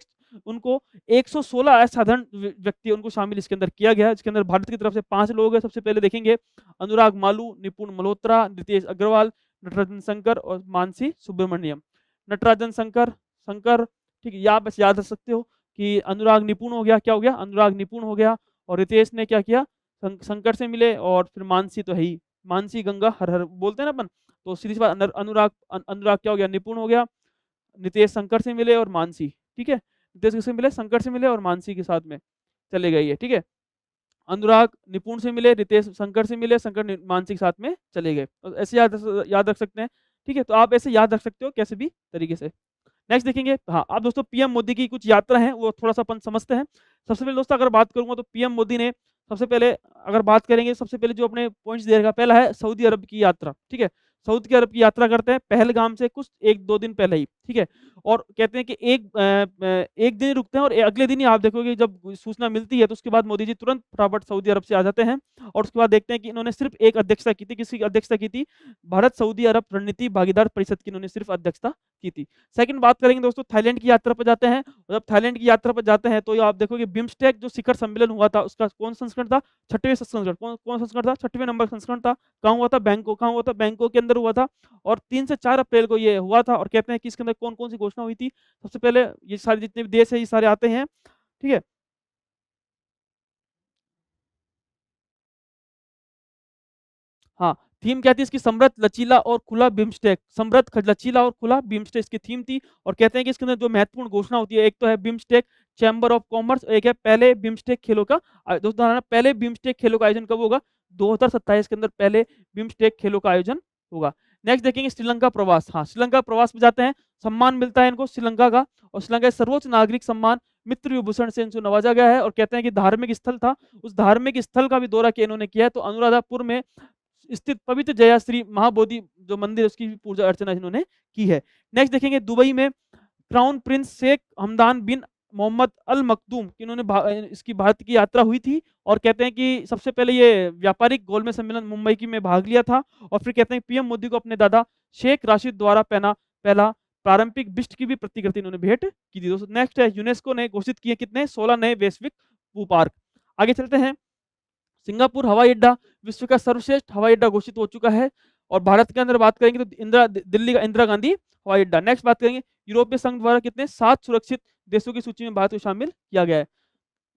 उनको 116 असाधारण व्यक्ति उनको शामिल इसके अंदर किया गया है। इसके अंदर भारत की तरफ से 5 लोग हैं। सबसे पहले देखेंगे अनुराग मालू, निपुण मल्होत्रा, नितेश अग्रवाल, नटराजन शंकर और मानसी सुब्रमण्यम। नटराजन शंकर शंकर ठीक है, या बस याद रख सकते हो कि अनुराग निपुण हो गया। क्या हो गया? अनुराग निपुण हो गया। और रितेश ने क्या किया? शंकर से मिले। और फिर मानसी तो है ही, मानसी गंगा हर हर बोलते हैं ना अपन, तो सीधी सी बात, अनुराग क्या हो गया? निपुण हो गया। नितेश शंकर से मिले और मानसी, ठीक है, नितेश किससे मिले? शंकर से मिले और मानसी के साथ में चले गए ये, ठीक है। अनुराग निपुण से मिले, रितेश शंकर से मिले, शंकर मानसी के साथ में चले गए। तो ऐसे याद रख सकते हैं। ठीक है, तो आप ऐसे याद रख सकते हो कैसे भी तरीके से। नेक्स्ट देखेंगे, हाँ, अब दोस्तों पीएम मोदी की कुछ यात्रा है वो थोड़ा सा अपन समझते हैं। सबसे पहले दोस्तों अगर बात करूंगा तो पीएम मोदी ने सबसे पहले, अगर बात करेंगे सबसे पहले जो अपने पॉइंट्स दे रखा, पहला है सऊदी अरब की यात्रा। ठीक है, सऊदी अरब की यात्रा करते हैं पहलगाम से कुछ 1-2 दिन पहले ही। ठीक है, और कहते हैं कि एक दिन ही रुकते हैं, और अगले दिन ही आप देखोगे जब सूचना मिलती है तो उसके बाद मोदी जी तुरंत फटाफट सऊदी अरब से आ जाते हैं। और उसके बाद देखते हैं कि इन्होंने सिर्फ एक अध्यक्षता की थी। किसकी अध्यक्षता की थी? भारत सऊदी अरब रणनीति भागीदार परिषद की इन्होंने सिर्फ अध्यक्षता की थी। सेकंड बात करेंगे दोस्तों, थाईलैंड की यात्रा पर जाते हैं। और जब थाईलैंड की यात्रा पर जाते हैं तो ये आप देखोगे बिम्स्टेक जो शिखर सम्मेलन हुआ था, उसका कौन संस्करण था? 6वें संस्करण। कौन संस्करण था? 6वें नंबर संस्करण था। कहाँ हुआ था? बैंकॉक। कहाँ हुआ था? बैंकॉक के अंदर हुआ था। और 3 से 4 अप्रैल को ये हुआ था। और कहते हैं कि इसके अंदर कौन-कौन सी घोषणा हुई थी? सबसे पहले ये सारे जितने भी देश हैं ये सारे आते हैं। ठीक है? हाँ, थीम क्या थी इसकी? समृद्ध, लचीला और खुला बिम्स्टेक। समृद्ध, लचीला और खुला बिम्स्टेक इसकी थीम थी। और कहते हैं कि इसके अंदर जो महत्वपूर्ण घोषणा होती है, एक तो है बिम्स्टेक चैम्बर ऑफ कॉमर्स, एक है पहले बिम्स्टेक खेलों का दोस्तों ध्यान रखना, पहले बिम्स्टेक खेलों का आयोजन कब होगा? 2027 के अंदर पहले बिम्स्टेक खेलों का आयोजन होगा। नेक्स्ट देखेंगे श्रीलंका प्रवास। हाँ, श्रीलंका प्रवास पे जाते हैं, सम्मान मिलता है इनको श्रीलंका का, और श्रीलंका के सर्वोच्च नागरिक सम्मान मित्र विभूषण से इनको नवाजा गया है। और कहते हैं कि धार्मिक स्थल था, उस धार्मिक स्थल का भी दौरा किया इन्होंने किया है। तो अनुराधापुर में स्थित पवित्र जया श्री महाबोधि जो मंदिर है उसकी भी पूजा अर्चना इन्होंने की है। नेक्स्ट देखेंगे दुबई में क्राउन प्रिंस शेख हमदान बिन मोहम्मद अल मखदूम की इन्होंने इसकी भारत की यात्रा हुई थी। और कहते हैं कि सबसे पहले ये व्यापारिक गोलमेज सम्मेलन मुंबई की में भाग लिया था। और फिर कहते हैं पीएम मोदी को अपने दादा शेख राशिद द्वारा पहना पहला पारंपरिक बिस्ट की भी प्रतिकृति इन्होंने भेंट की थी। दोस्तों नेक्स्ट है, यूनेस्को ने घोषित किए कितने? 16 नए वैश्विक भू पार्क। आगे चलते हैं, सिंगापुर हवाई अड्डा विश्व का सर्वश्रेष्ठ हवाई अड्डा घोषित हो चुका है। और भारत के अंदर बात करेंगे तो दिल्ली का इंदिरा गांधी हवाई अड्डा। नेक्स्ट बात करेंगे, यूरोपीय संघ द्वारा कितने 7 सुरक्षित देशों की सूची में भारत को शामिल किया गया है।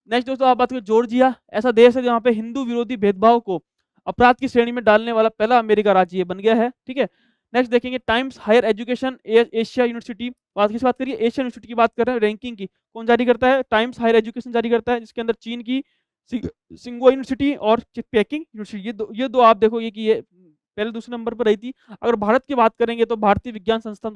नेक्स्ट दोस्तों आप बात करें जॉर्जिया, ऐसा देश है जहाँ पे हिंदू विरोधी भेदभाव को अपराध की श्रेणी में डालने वाला पहला अमेरिका राज्य ये बन गया है। ठीक है, नेक्स्ट देखेंगे Times Higher Education Asia University. बात करिए एशिया यूनिवर्सिटी की बात कर रहे हैं, रैंकिंग की कौन जारी करता है? टाइम्स हायर एजुकेशन जारी करता है, जिसके अंदर चीन की सिंगुआ यूनिवर्सिटी और पेकिंग यूनिवर्सिटी, ये दो आप देखोगे कि ये पहले दूसरे नंबर पर रही थी। अगर भारत की बात करेंगे तो भारतीय विज्ञान संस्थान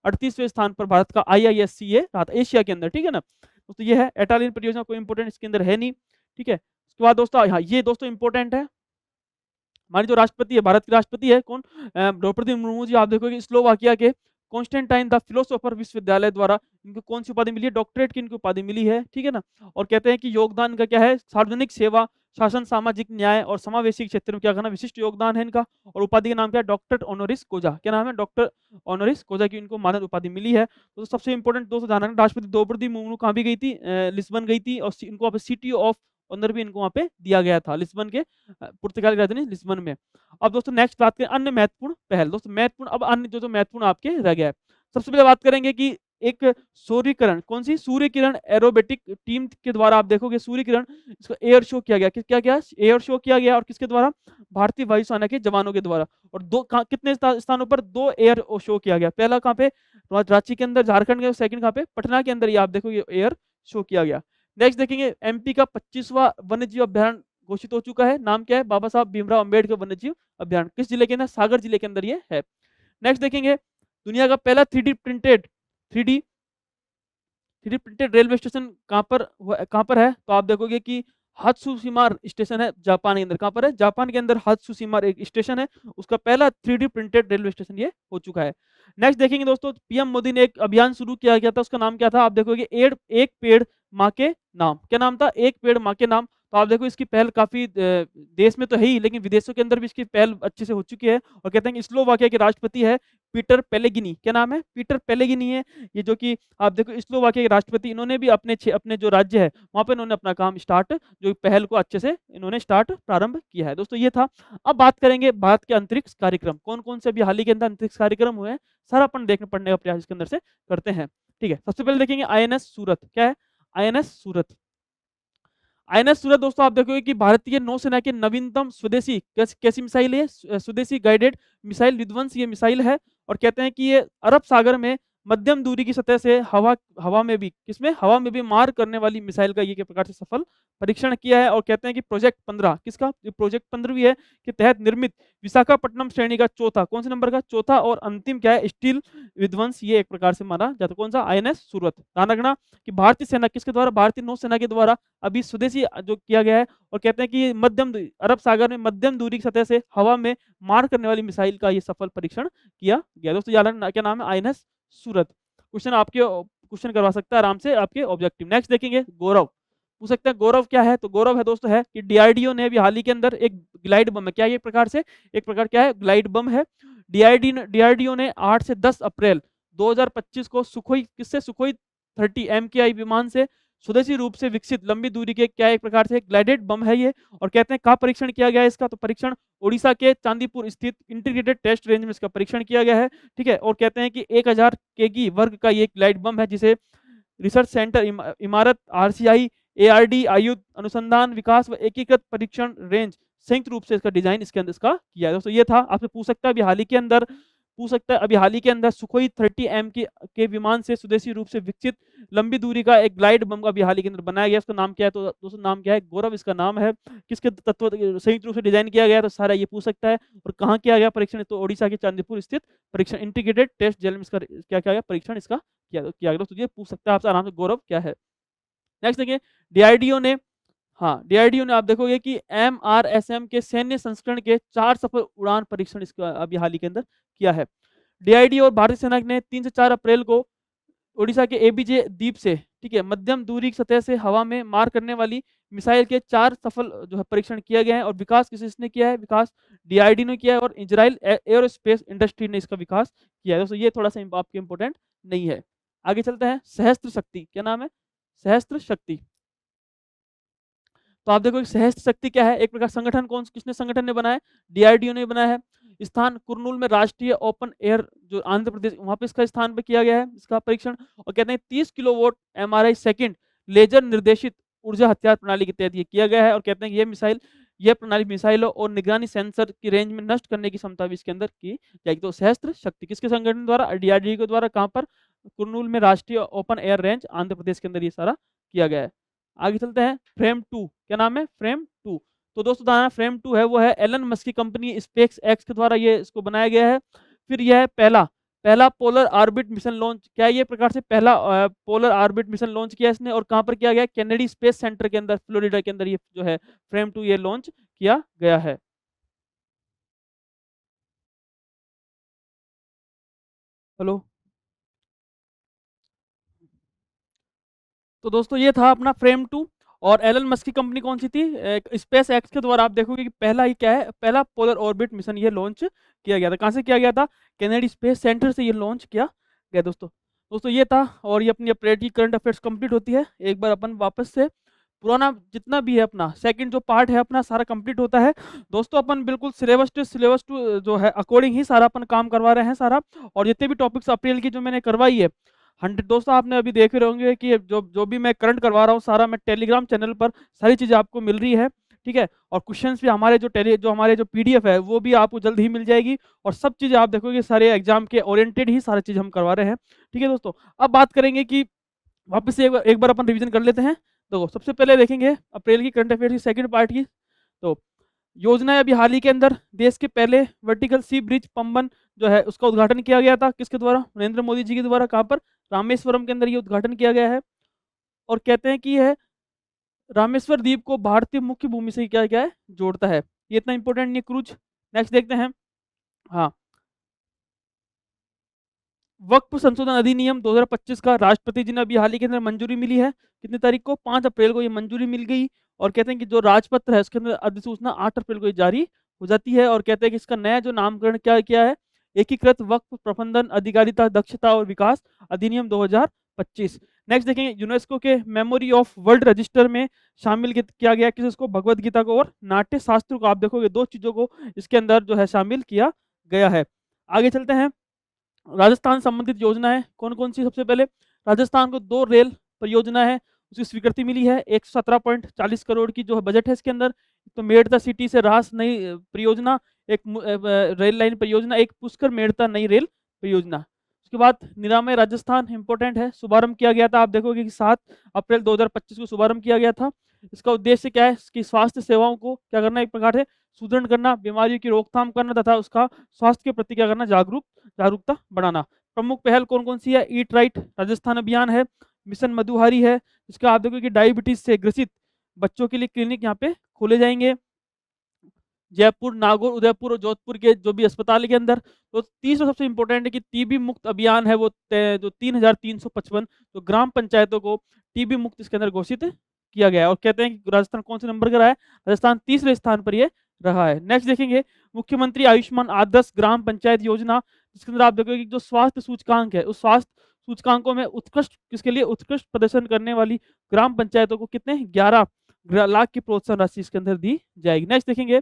38वें स्थान पर भारत का IISc रहा था एशिया के अंदर। ठीक है ना, तो ये है एटालियन परियोजना, कोई इंपोर्टेंट इसके अंदर है नहीं। ठीक है, उसके बाद दोस्तों हाँ ये दोस्तों इंपोर्टेंट है, हमारी जो राष्ट्रपति है, भारत के राष्ट्रपति है कौन? द्रौपदी मुर्मू जी। आप देखोगे स्लोवाकिया के कॉन्स्टेंटाइन द फिलोसोफर विश्वविद्यालय द्वारा इनको कौन सी उपाधि मिली है? डॉक्टरेट की इनको उपाधि मिली है। ठीक है ना, और कहते हैं कि योगदान का क्या है? सार्वजनिक सेवा, शासन, सामाजिक न्याय और समावेशी क्षेत्र में क्या करना? विशिष्ट योगदान है इनका। और उपाधि का नाम क्या है? डॉक्टर ऑनोरिस कोजा। क्या नाम है? डॉक्टर ऑनोरिस कोजा की इनको मानद उपाधि मिली है। तो सबसे इंपॉर्टेंट दोस्तों ध्यान रखना, राष्ट्रपति द्रौपदी मुर्मू कहाँ भी गई थी? लिस्बन गई थी, और इनको सिटी ऑफ ऑनर भी इनको वहाँ पे दिया गया था लिस्बन के पुर्तगाल की राजधानी लिस्बन में। अब दोस्तों नेक्स्ट बात करें अन्य महत्वपूर्ण पहल। दोस्तों महत्वपूर्ण अब अन्य जो महत्वपूर्ण आपके रह गया है। सबसे पहले बात करेंगे कि एक सूर्यकिरण, कौन-सी? सूर्य किरण एरोबेटिक टीम के द्वारा आप देखोगे सूर्य किरण इसको एयर शो किया गया। क्या किया? एयर शो किया गया और किसके द्वारा? भारतीय वायुसेना के जवानों के द्वारा। और 2 कहाँ कितने स्थानों पर 2 एयर शो किया गया। पहला कहाँ पे? रांची के अंदर झारखंड के, सेकंड कहाँ पे? पटना के अंदर ये आप देखो ये एयर शो किया गया। नेक्स्ट देखेंगे एमपी का 25वां वन्यजीव अभयारण्य घोषित हो चुका है। नाम क्या है? बाबा साहब भीमराव अम्बेडकर वन्यजीव अभयारण्य। किस जिले के अंदर? सागर जिले के अंदर ये है। नेक्स्ट देखेंगे दुनिया का पहला 3D प्रिंटेड रेलवे स्टेशन कहाँ पर है? तो आप देखोगे कि हात्सुशिमा स्टेशन है जापान के अंदर। कहाँ पर है? जापान के अंदर हात्सुशिमा एक स्टेशन है, उसका पहला 3D प्रिंटेड रेलवे स्टेशन ये हो चुका है। नेक्स्ट देखेंगे दोस्तों पीएम मोदी ने एक अभियान शुरू किया गया था, उसका नाम क्या था? आप देखोगे एक पेड़ माँ के नाम। क्या नाम था? एक पेड़ माँ के नाम। तो आप देखो इसकी पहल काफ़ी देश में तो है ही, लेकिन विदेशों के अंदर भी इसकी पहल अच्छे से हो चुकी है। और कहते हैं कि स्लोवाकिया के राष्ट्रपति है पीटर पेलेगिनी। क्या नाम है? पीटर पेलेगिनी है। ये जो कि आप देखो स्लोवाकिया के राष्ट्रपति, इन्होंने भी अपने जो राज्य है वहाँ पे इन्होंने अपना काम स्टार्ट, जो पहल को अच्छे से इन्होंने प्रारंभ किया है। दोस्तों ये था। अब बात करेंगे भारत के अंतरिक्ष कार्यक्रम, कौन-कौन से अभी हाल ही के अंदर अंतरिक्ष कार्यक्रम हुए हैं, सारा अपन देखने पढ़ने का प्रयास इसके अंदर से करते हैं। ठीक है, सबसे पहले देखेंगे आईएनएस सूरत। क्या है? आईएनएस सूरत। आईएनएस सूरत दोस्तों आप देखोगे कि भारतीय नौसेना की नवीनतम स्वदेशी कैसी मिसाइल है? स्वदेशी गाइडेड मिसाइल विध्वंस ये मिसाइल है। और कहते हैं कि ये अरब सागर में मध्यम दूरी की सतह से हवा में भी हवा में भी मार करने वाली मिसाइल का ये एक प्रकार से सफल परीक्षण किया है। और कहते हैं कि प्रोजेक्ट 15 किसका? ये प्रोजेक्ट 15 भी है के तहत निर्मित विशाखापट्टनम श्रेणी का चौथा, कौन से नंबर का? चौथा और अंतिम क्या है? स्टील विध्वंस ये एक प्रकार से माना जाता है। कौन सा? आईएनएस सूरत। ध्यान रखना कि भारतीय सेना किसके द्वारा? भारतीय नौसेना के द्वारा अभी स्वदेशी जो किया गया है। और कहते हैं कि अरब सागर में मध्यम दूरी की सतह से हवा में मार करने वाली मिसाइल का ये सफल परीक्षण किया गया। दोस्तों याद रखना क्या नाम है? आईएनएस सूरत। क्वेश्चन करवा सकता है आराम से आपके ऑब्जेक्टिव। नेक्स्ट देखेंगे गौरव। पूछ सकते हैं गौरव क्या है? तो गौरव है दोस्तों है कि डीआरडीओ ने अभी हाल ही के अंदर एक ग्लाइड बम है। क्या ये प्रकार से? एक प्रकार क्या है? ग्लाइड बम है। डीआरडीओ ने 8 से 10 अप्रैल 2025 को सुखोई 30 एमकेआई विमान से स्वदेशी रूप से विकसित लंबी दूरी के क्या एक प्रकार से ग्लाइडेड बम है ये। और कहते हैं कहाँ परीक्षण किया गया है इसका? तो परीक्षण ओडिशा के चांदीपुर स्थित इंटीग्रेटेड टेस्ट रेंज में इसका परीक्षण किया गया है। ठीक है, और कहते हैं कि 1000 केजी वर्ग का ये ग्लाइड बम है, जिसे रिसर्च सेंटर इमारत आरसीआई एआरडी आयुध अनुसंधान विकास व एकीकृत परीक्षण रेंज संयुक्त रूप से इसका डिजाइन इसके अंदर इसका किया है। दोस्तों ये था। आपसे पूछ सकता है अभी हाल ही के अंदर सुखोई 30 एम के विमान से स्वदेशी रूप से विकसित लंबी दूरी का एक ग्लाइड बम का अभी हाल ही के अंदर बनाया गया। उसका नाम क्या है? तो दोस्तों नाम क्या है? गौरव इसका नाम है। किसके तत्व संयुक्त रूप से डिजाइन किया गया? तो सारा ये पूछ सकता है। और कहाँ किया गया परीक्षण? तो ओडिशा के चांदीपुर स्थित परीक्षण इंटीग्रेटेड टेस्ट जेल में इसका क्या किया गया? परीक्षण इसका किया गया। दोस्तों ये पूछ सकता है आपसे आराम से गौरव क्या है। नेक्स्ट देखिए डीआरडीओ ने डीआरडीओ ने आप देखोगे कि एमआरएसएम के सैन्य संस्करण के 4 सफल उड़ान परीक्षण इसका अभी हाल ही के अंदर किया है। डीआरडीओ और भारतीय सेना ने 3 से 4 अप्रैल को ओडिशा के एबीजे द्वीप से ठीक है मध्यम दूरी की सतह से हवा में मार करने वाली मिसाइल के 4 सफल जो है परीक्षण किए गए हैं। और विकास किसने किया है? विकास डीआरडीओ ने किया है और इजराइल एयरोस्पेस इंडस्ट्री ने इसका विकास किया है। दोस्तों ये थोड़ा सा आपके इंपॉर्टेंट नहीं है। आगे चलते हैं सहस्त्र शक्ति। क्या नाम है? सहस्त्र शक्ति। तो आप देखो सहस्त्र शक्ति क्या है? एक प्रकार संगठन किसने संगठन ने बनाया है? डीआरडीओ ने बनाया है। स्थान कुरनूल में राष्ट्रीय ओपन एयर जो आंध्र प्रदेश वहां पे इसका स्थान पे किया गया है इसका परीक्षण। और कहते हैं 30 किलोवाट एमआरआई सेकंड लेजर निर्देशित ऊर्जा हथियार प्रणाली के तहत ये किया गया है। और कहते हैं कि यह प्रणाली मिसाइलों और निगरानी सेंसर की रेंज में नष्ट करने की क्षमता भी इसके अंदर की जाएगी। तो सहस्त्र शक्ति किसके संगठन द्वारा? डीआरडीओ के द्वारा। कहाँ पर? कुरनूल में राष्ट्रीय open air range Andhra Pradesh के अंदर ये सारा किया गया है। आगे चलते हैं फ्रेम 2। क्या नाम है? फ्रेम 2। तो दोस्तों फ्रेम 2 है वो है एलन मस्क की कंपनी स्पेस एक्स के द्वारा ये इसको बनाया गया है। फिर यह है पहला पोलर ऑर्बिट मिशन लॉन्च। क्या ये प्रकार से पहला पोलर ऑर्बिट मिशन लॉन्च किया इसने? और कहाँ पर किया गया? कैनेडी स्पेस सेंटर के अंदर फ्लोरिडा के अंदर ये जो है फ्रेम 2 ये लॉन्च किया गया है। हेलो। तो दोस्तों ये था अपना फ्रेम 2। और एलन मस्क की कंपनी कौन सी थी? स्पेस एक्स के द्वारा आप देखोगे कि पहला ही क्या है? पहला पोलर ऑर्बिट मिशन ये लॉन्च किया गया था। कहाँ से किया गया था? कैनेडी स्पेस सेंटर से ये लॉन्च किया गया। दोस्तों ये था। और ये अपनी अपडेट की करंट अफेयर्स कंप्लीट होती है। एक बार अपन वापस से पुराना जितना भी है अपना सेकंड जो पार्ट है अपना सारा कंप्लीट होता है। दोस्तों अपन बिल्कुल सिलेबस टू जो है अकॉर्डिंग ही सारा अपन काम करवा रहे हैं सारा। और जितने भी टॉपिक्स अप्रैल की जो मैंने करवाई है 100 दोस्तों आपने अभी देख रहे होंगे कि जो जो भी मैं करंट करवा रहा हूँ सारा मैं टेलीग्राम चैनल पर सारी चीज़ें आपको मिल रही है। ठीक है, और क्वेश्चंस भी हमारे जो हमारे जो पीडीएफ है वो भी आपको जल्द ही मिल जाएगी। और सब चीज़ें आप देखोगे सारे एग्जाम के ओरिएंटेड ही सारी चीज़ हम करवा रहे हैं। ठीक है दोस्तों, अब बात करेंगे कि वापस से एक बार अपन रिवीजन कर लेते हैं। तो सबसे पहले देखेंगे अप्रैल की करंट अफेयर की सेकंड पार्ट की। तो योजना है अभी हाल ही के अंदर देश के पहले वर्टिकल सी ब्रिज पंबन जो है उसका उद्घाटन किया गया था किसके द्वारा? नरेंद्र मोदी जी के द्वारा। कहाँ पर? रामेश्वरम के अंदर ये उद्घाटन किया गया है। और कहते हैं कि यह रामेश्वर द्वीप को भारतीय मुख्य भूमि से क्या क्या है जोड़ता है। ये इतना इंपॉर्टेंट नहीं क्रूज। नेक्स्ट देखते हैं। हाँ, वक्फ संशोधन अधिनियम 2025 का राष्ट्रपति जी ने अभी हाल ही के अंदर मंजूरी मिली है। कितनी तारीख को? 5 अप्रैल को ये मंजूरी मिल गई। और कहते हैं कि जो राजपत्र है उसके अंदर अधिसूचना 8 अप्रैल को ये जारी हो जाती है। और कहते हैं कि इसका नया जो नामकरण क्या किया है, एकीकृत वक्फ प्रबंधन अधिकारिता दक्षता और विकास अधिनियम 2025। नेक्स्ट देखेंगे यूनेस्को के मेमोरी ऑफ वर्ल्ड रजिस्टर में शामिल किया गया किस इसको? भगवद गीता को और नाट्य शास्त्र को। आप देखोगे दो चीजों को इसके अंदर जो है शामिल किया गया है। आगे चलते हैं। राजस्थान संबंधित योजना है कौन कौन सी? सबसे पहले राजस्थान को 2 रेल परियोजना है उसकी स्वीकृति मिली है। 117.40 करोड़ की जो है बजट है इसके अंदर। तो मेड़ता सिटी से रास नई परियोजना, एक रेल लाइन परियोजना, एक पुष्कर मेड़ता नई रेल परियोजना। उसके बाद निरामय राजस्थान इंपॉर्टेंट है, शुभारंभ किया गया था। आप देखोगे कि 7 अप्रैल 2025 को शुभारंभ किया गया था। इसका उद्देश्य क्या है कि स्वास्थ्य सेवाओं को क्या करना, एक प्रकार से सुदृढ़ करना, बीमारियों की रोकथाम करना तथा उसका स्वास्थ्य के प्रति क्या करना, जागरूकता बढ़ाना। प्रमुख पहल कौन कौन सी है? ईट राइट राजस्थान अभियान है, मिशन मधुहारी है, इसका आप देखो कि डायबिटीज से ग्रसित बच्चों के लिए क्लिनिक यहाँ पे खोले जाएंगे जयपुर, नागौर, उदयपुर और जोधपुर के जो भी अस्पताल के अंदर। तो तीसरा सबसे इंपॉर्टेंट है कि टीबी मुक्त अभियान है वो जो 3,355 जो ग्राम पंचायतों को टीबी मुक्त इसके अंदर घोषित किया गया है। और कहते हैं कि राजस्थान कौन से नंबर का रहा है? राजस्थान तीसरे स्थान पर ये रहा है। नेक्स्ट देखेंगे मुख्यमंत्री आयुष्मान आदर्श ग्राम पंचायत योजना, जिसके अंदर आप देखोगे कि जो स्वास्थ्य सूचकांक है उस स्वास्थ्य सूचकांकों में उत्कृष्ट किसके लिए उत्कृष्ट प्रदर्शन करने वाली ग्राम पंचायतों को कितने 11 लाख की प्रोत्साहन राशि इसके अंदर दी जाएगी। नेक्स्ट देखेंगे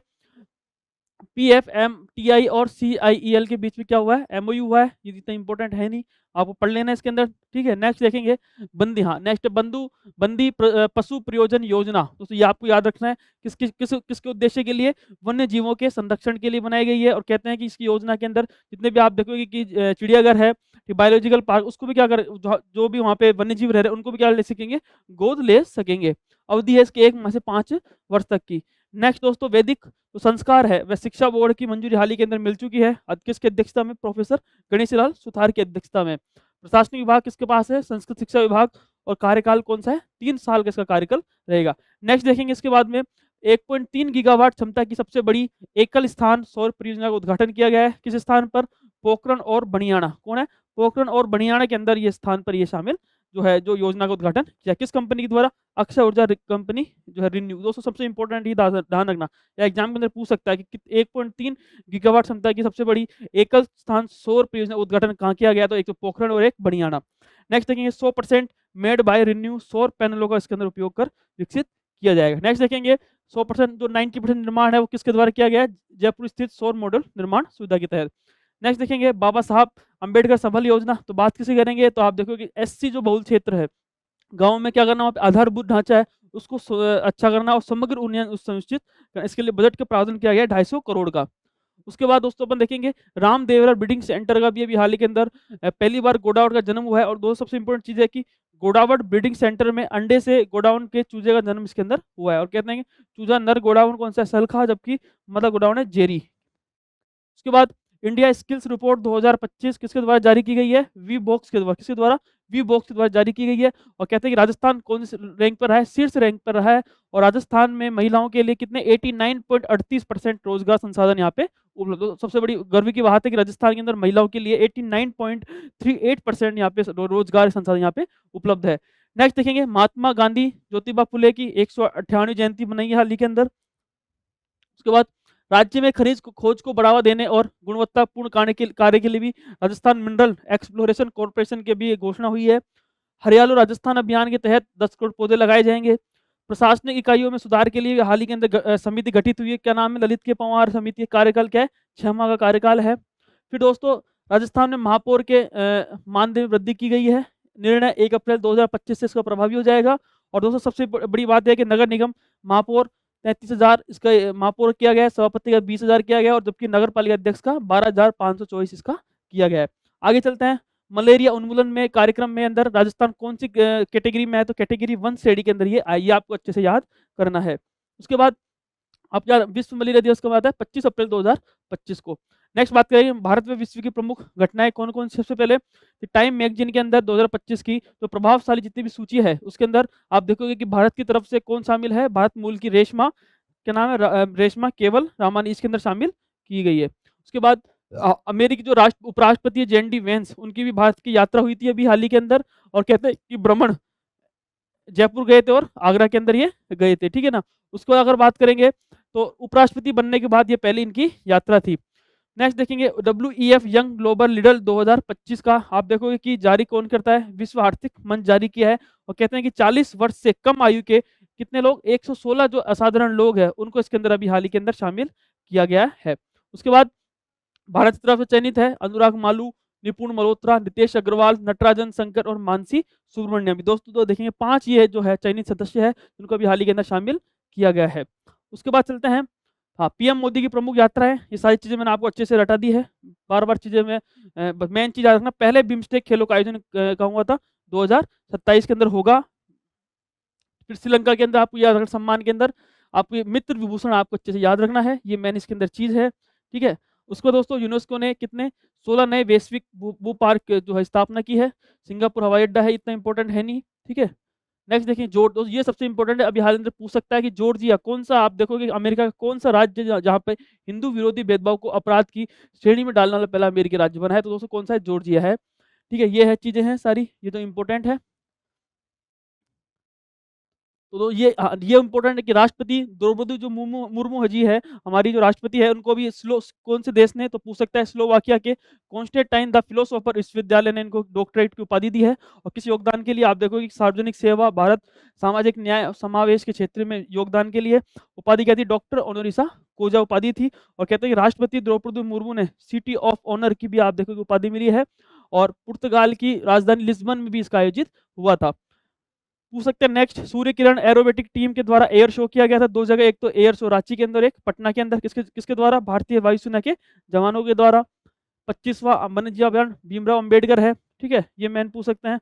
पीएफएमटीआई और सीआईईएल के बीच में क्या हुआ है? एमओयू हुआ है। ये इतना इंपॉर्टेंट है नहीं, आपको पढ़ लेना है इसके अंदर। ठीक है, नेक्स्ट देखेंगे बंदी। हाँ, नेक्स्ट बंदी पशु प्रयोजन योजना। तो ये आपको याद रखना है किसके उद्देश्य के लिए? वन्य जीवों के संरक्षण के लिए बनाई गई है। और कहते हैं कि इसकी योजना के अंदर जितने भी आप देखोगे कि चिड़ियाघर है, बायोलॉजिकल पार्क, उसको भी क्या कर जो भी वहाँ पे वन्य जीव रह रहे हैं उनको भी क्या ले सकेंगे, गोद ले सकेंगे। अवधि है इसके 1 माह से 5 वर्ष तक की। नेक्स्ट दोस्तों वैदिक तो संस्कार है वह शिक्षा बोर्ड की मंजूरी हाल ही के अंदर मिल चुकी है। किसकी अध्यक्षता में? प्रोफेसर गणेश लाल सुथार की अध्यक्षता में। प्रशासनिक विभाग किसके पास है? संस्कृत शिक्षा विभाग। और कार्यकाल कौन सा है? 3 साल का इसका कार्यकाल रहेगा। नेक्स्ट देखेंगे इसके बाद में 1.3 गीगावाट क्षमता की सबसे बड़ी एकल स्थान सौर परियोजना का उद्घाटन किया गया है। किस स्थान पर? पोखरण और बनियाना। कौन है? पोखरण और बनियाना के अंदर ये स्थान पर ये शामिल जो है जो योजना का उद्घाटन किया। किस कंपनी के द्वारा? अक्षय ऊर्जा कंपनी जो है रिन्यू। दोस्तों सबसे इंपॉर्टेंट ही ध्यान रखना, या एग्जाम के अंदर पूछ सकता है कि 1.3 गीगावाट क्षमता की सबसे बड़ी एकल स्थान सौर परियोजना उद्घाटन कहाँ किया गया? तो एक तो पोखरण और एक बनियाना। नेक्स्ट देखेंगे 100% मेड बाय रिन्यू सौर पैनलों का इसके अंदर उपयोग कर विकसित किया जाएगा। नेक्स्ट देखेंगे 100% जो 90% निर्माण है वो किसके द्वारा किया गया है? जयपुर स्थित सौर मॉडल निर्माण सुविधा के तहत। नेक्स्ट देखेंगे बाबा साहब अंबेडकर सबल योजना। तो बात किसी करेंगे तो आप देखोगे एससी जो बहुल क्षेत्र है, गाँव में क्या करना, वहाँ पे आधारभूत ढांचा है उसको अच्छा करना और समग्र उन्नयन सुनिश्चित करना। इसके लिए बजट का प्रावधान किया गया है 250 करोड़ का। उसके बाद दोस्तों अपन देखेंगे रामदेवरा ब्रीडिंग सेंटर का भी अभी हाल ही के अंदर पहली बार गोडावट का जन्म हुआ है। और दोस्तों सबसे इंपॉर्टेंट चीज है कि गोडावट ब्रीडिंग सेंटर में अंडे से गोडाउन के चूजे का जन्म इसके अंदर हुआ है। और कहते हैं कि चूजा नर गोडाउन कौन सा है? सलखा, जबकि मदर गोडाउन है जेरी। उसके बाद इंडिया स्किल्स रिपोर्ट 2025 किसके द्वारा जारी की गई है? वी बॉक्स के द्वारा। किसके द्वारा? वी बॉक्स के द्वारा जारी की गई है। और कहते हैं कि राजस्थान कौन से रैंक पर है? शीर्ष रैंक पर रहा है। और राजस्थान में महिलाओं के लिए कितने 89.38% रोजगार संसाधन यहाँ पे उपलब्ध। तो सबसे बड़ी गर्व की बात है कि राजस्थान के अंदर महिलाओं के लिए 89.38% यहाँ पे रोजगार संसाधन यहाँ पे उपलब्ध है। नेक्स्ट देखेंगे महात्मा गांधी ज्योतिबा फुले की 198वीं जयंती मनाई है हाल ही के अंदर। उसके बाद राज्य में खनिज खोज को बढ़ावा देने और गुणवत्तापूर्ण कार्य के लिए भी राजस्थान मिनरल एक्सप्लोरेशन कॉर्पोरेशन के भी घोषणा हुई है। हरियालो राजस्थान अभियान के तहत 10 करोड़ पौधे लगाए जाएंगे। प्रशासनिक इकाइयों में सुधार के लिए हाल ही के अंदर समिति गठित हुई है, क्या नाम है? ललित के पंवार समिति। कार्यकाल क्या है? 6 माह का कार्यकाल है। फिर दोस्तों राजस्थान में महापौर के मानदेय में वृद्धि की गई है। निर्णय 1 अप्रैल 2025 से इसका प्रभावी हो जाएगा। और दोस्तों सबसे बड़ी बात है कि नगर निगम महापौर 33,000 इसका महापौर किया गया है, सभापति का 20,000 किया गया है और जबकि नगर पालिका अध्यक्ष का 12,524 इसका किया गया है। आगे चलते हैं, मलेरिया उन्मूलन में कार्यक्रम में अंदर राजस्थान कौन सी कैटेगरी में है? तो कैटेगरी 1 श्रेणी के अंदर ये आइए, आपको अच्छे से याद करना है। उसके बाद आप यार विश्व मलेरिया दिवस कब आता है? 25 अप्रैल 2025 को। नेक्स्ट बात करेंगे भारत में विश्व की प्रमुख घटनाएं कौन-कौन सी? सबसे पहले टाइम मैगज़ीन के अंदर 2025 की जो प्रभावशाली जितनी भी सूची है, उसके अंदर आप देखोगे कि भारत की तरफ से कौन शामिल है? भारत मूल की रेशमा, क्या नाम है? रेशमा केवल रामानी इसके अंदर शामिल की गई है। उसके बाद अमेरिकी जो उपराष्ट्रपति है जेडी वेंस, उनकी भी भारत की यात्रा हुई थी अभी हाल ही के अंदर और कहते हैं कि भ्रमण जयपुर गए थे और आगरा के अंदर ये गए थे, ठीक है ना? उसके बाद अगर बात करेंगे तो उपराष्ट्रपति बनने के बाद ये पहली इनकी यात्रा थी। नेक्स्ट देखेंगे WEF यंग ग्लोबल लीडर 2025 का आप देखोगे कि जारी कौन करता है? विश्व आर्थिक मंच जारी किया है और कहते हैं कि 40 वर्ष से कम आयु के कितने लोग? 116 जो असाधारण लोग हैं उनको इसके अंदर अभी हाल ही के अंदर शामिल किया गया है। उसके बाद भारत की तरफ से चयनित है अनुराग मालू, निपुण मल्होत्रा, नितेश अग्रवाल, नटराजन शंकर और मानसी सुब्रमण्यम। दोस्तों तो देखेंगे 5 ये जो है चयनित सदस्य है जिनको अभी हाल ही के अंदर शामिल किया गया है। उसके बाद चलते हैं हाँ, पीएम मोदी की प्रमुख यात्रा है। ये सारी चीज़ें मैंने आपको अच्छे से रटा दी है। बार-बार चीज़ें मैं मेन चीज़ याद रखना, पहले बिम्स्टेक खेलों का आयोजन कहाँ हुआ था? 2027 के अंदर होगा। फिर श्रीलंका के अंदर आपको याद रखना, सम्मान के अंदर आपको मित्र विभूषण आपको अच्छे से याद रखना है। ये मेन इसके अंदर चीज़ है, ठीक है? उसको दोस्तों यूनेस्को ने कितने 16 नए वैश्विक भू पार्क जो है स्थापना की है। सिंगापुर हवाई अड्डा है, इतना इंपॉर्टेंट है नहीं, ठीक है? नेक्स्ट देखिए दोस्तों ये सबसे इंपॉर्टेंट है, अभी हाल अंदर पूछ सकता है कि जॉर्जिया कौन-सा आप देखोगे अमेरिका का कौन-सा राज्य जहाँ पे हिंदू विरोधी भेदभाव को अपराध की श्रेणी में डालने वाला पहला अमेरिकी राज्य बना है, तो दोस्तों कौन-सा है? जॉर्जिया है, ठीक है? ये है चीज़ें हैं सारी, ये तो इंपॉर्टेंट है। तो ये इम्पोर्टेंट है कि राष्ट्रपति द्रौपदी जो मुर्मू मुर्मू जी है, हमारी जो राष्ट्रपति है, उनको भी कौन से देश ने? तो पूछ सकता है स्लोवाकिया के कॉन्स्टेंटाइन द फिलोसोफर विश्वविद्यालय ने इनको डॉक्टरेट की उपाधि दी है। और किस योगदान के लिए? आप देखोगे कि सार्वजनिक सेवा, भारत, सामाजिक न्याय और समावेश के क्षेत्र में योगदान के लिए। उपाधि क्या थी? डॉक्टर ऑनोरिसा कोजा उपाधि थी। और कहते हैं कि राष्ट्रपति द्रौपदी मुर्मू ने सिटी ऑफ ऑनर की भी आप देखोगे उपाधि मिली है। और पुर्तगाल की राजधानी लिस्बन में भी इसका आयोजित हुआ था। पूछ सकते हैं next, Surya Kiran aerobatic team के द्वारा एयर शो किया गया था 2 जगह, एक तो एयर शो रांची के अंदर, एक पटना के अंदर। किसके किसके द्वारा? भारतीय वायुसेना के जवानों के द्वारा। 25वां वन्यजीव अभियान भीमराव अंबेडकर है, ठीक है? ये मैन पूछ सकते हैं।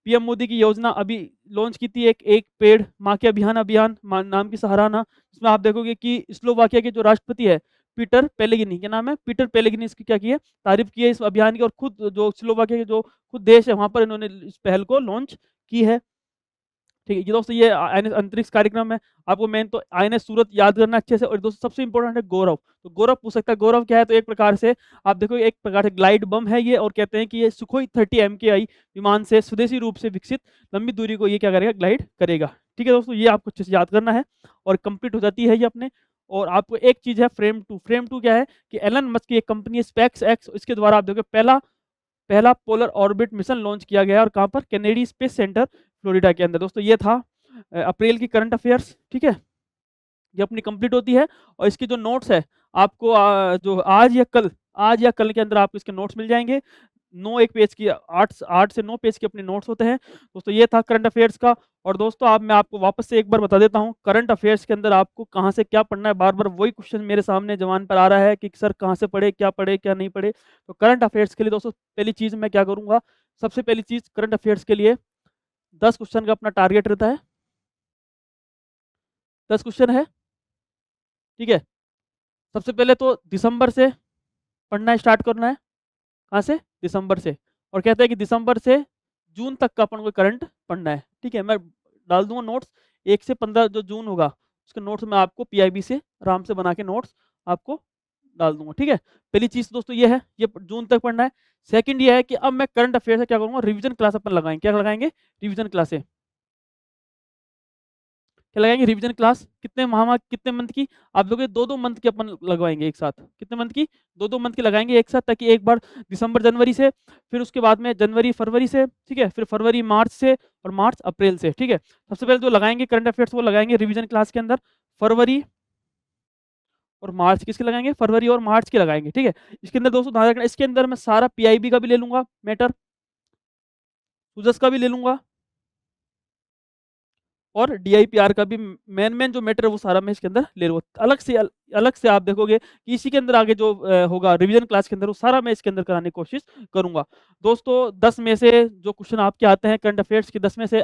पीएम मोदी की योजना अभी लॉन्च की थी, एक पेड़ माँ के अभियान नाम की सराहना। इसमें आप देखोगे कि स्लोवाकिया के जो राष्ट्रपति है पीटर पेलेग्रिनी, क्या नाम है? पीटर पेलेग्रिनी, इसकी क्या की है? तारीफ की है इस अभियान की। और खुद जो स्लोवाकिया के जो खुद देश है वहाँ पर इन्होंने इस पहल को लॉन्च की है। ठीक है, ये दोस्तों ये आईएनएस अंतरिक्ष कार्यक्रम है। आपको मेन तो आईएनएस सूरत याद करना अच्छे से। और दोस्तों सबसे इंपॉर्टेंट है गौरव। तो गौरव पूछ सकता है, गौरव क्या है? तो एक प्रकार से आप देखो एक प्रकार से ग्लाइड बम है ये। और कहते हैं कि ये सुखोई 30 MKI विमान से स्वदेशी रूप से विकसित लंबी दूरी को ये क्या करेगा? ग्लाइड करेगा। ठीक है दोस्तों, ये आपको अच्छे से याद करना है और कंप्लीट हो जाती है ये अपने। और आपको एक चीज़ है फ्रेम 2। फ्रेम 2 क्या है? कि एलन मस्क की एक कंपनी है स्पेस एक्स, इसके द्वारा आप देखोगे पहला पहला पोलर ऑर्बिट मिशन लॉन्च किया गया है। और कहाँ पर? कैनेडी स्पेस सेंटर फ्लोरिडा के अंदर। दोस्तों ये था अप्रैल की करंट अफेयर्स, ठीक है? ये अपनी कंप्लीट होती है। और इसकी जो नोट्स है आपको जो आज या कल के अंदर आपको इसके नोट्स मिल जाएँगे। 9 एक पेज की 8 से 9 पेज के अपने नोट्स होते हैं। दोस्तों ये था करंट अफेयर्स का। और दोस्तों मैं आपको वापस से एक बार बता देता हूँ, करंट अफेयर्स के अंदर आपको कहाँ से क्या पढ़ना है। बार-बार वही क्वेश्चन मेरे सामने जबान पर आ रहा है कि सर कहाँ से पढ़े, क्या नहीं पढ़े। तो करंट अफेयर्स के लिए दोस्तों पहली चीज़ मैं क्या करूँगा, सबसे पहली चीज़ करंट अफेयर्स के लिए 10 क्वेश्चन का अपना टारगेट रहता है। 10 क्वेश्चन है, ठीक है? सबसे पहले तो दिसंबर से पढ़ना स्टार्ट करना है। कहाँ से? दिसंबर से। और कहते हैं कि दिसंबर से जून तक का अपन को करंट पढ़ना है, ठीक है? मैं डाल दूँगा नोट्स। 1 से 15 जो जून होगा, उसके नोट्स मैं आपको पीआईबी से आराम से बना के नोट्स आपको डाल दूँगा, ठीक है? पहली चीज़ दोस्तों ये है, ये जून तक पढ़ना है। सेकंड ये है कि अब मैं करंट अफेयर से क्या करूँगा, रिवीजन क्लास अपन लगाएँगे। क्या लगाएँगे? रिवीजन क्लासें। क्या लगाएंगे, रिवीजन क्लास। कितने माह कितने मंथ की, आप लोग 2-2 मंथ की अपन लगवाएंगे एक साथ। कितने मंथ की, 2-2 मंथ की लगाएंगे एक साथ, ताकि एक बार दिसंबर जनवरी से, फिर उसके बाद में जनवरी फरवरी से, ठीक है, फिर फरवरी मार्च से, और मार्च अप्रैल से, ठीक है। सबसे पहले जो लगाएंगे करंट अफेयर्स वो लगाएंगे रिवीजन क्लास के अंदर, फरवरी और मार्च किसके लगाएंगे, फरवरी और मार्च के लगाएंगे, ठीक है। इसके अंदर दोस्तों ध्यान रखना, इसके अंदर मैं सारा पीआईबी का भी ले लूंगा मैटर, सुजस का भी ले लूंगा, और डीआईपीआर का भी मेन मेन जो मैटर है वो सारा मैं इसके अंदर ले लूंगा। अलग से आप देखोगे कि इसी के अंदर आगे जो होगा रिवीजन क्लास के अंदर, वो सारा मैं इसके अंदर कराने की कोशिश करूंगा। दोस्तों 10 में से जो क्वेश्चन आपके आते हैं करंट अफेयर्स के, 10 में से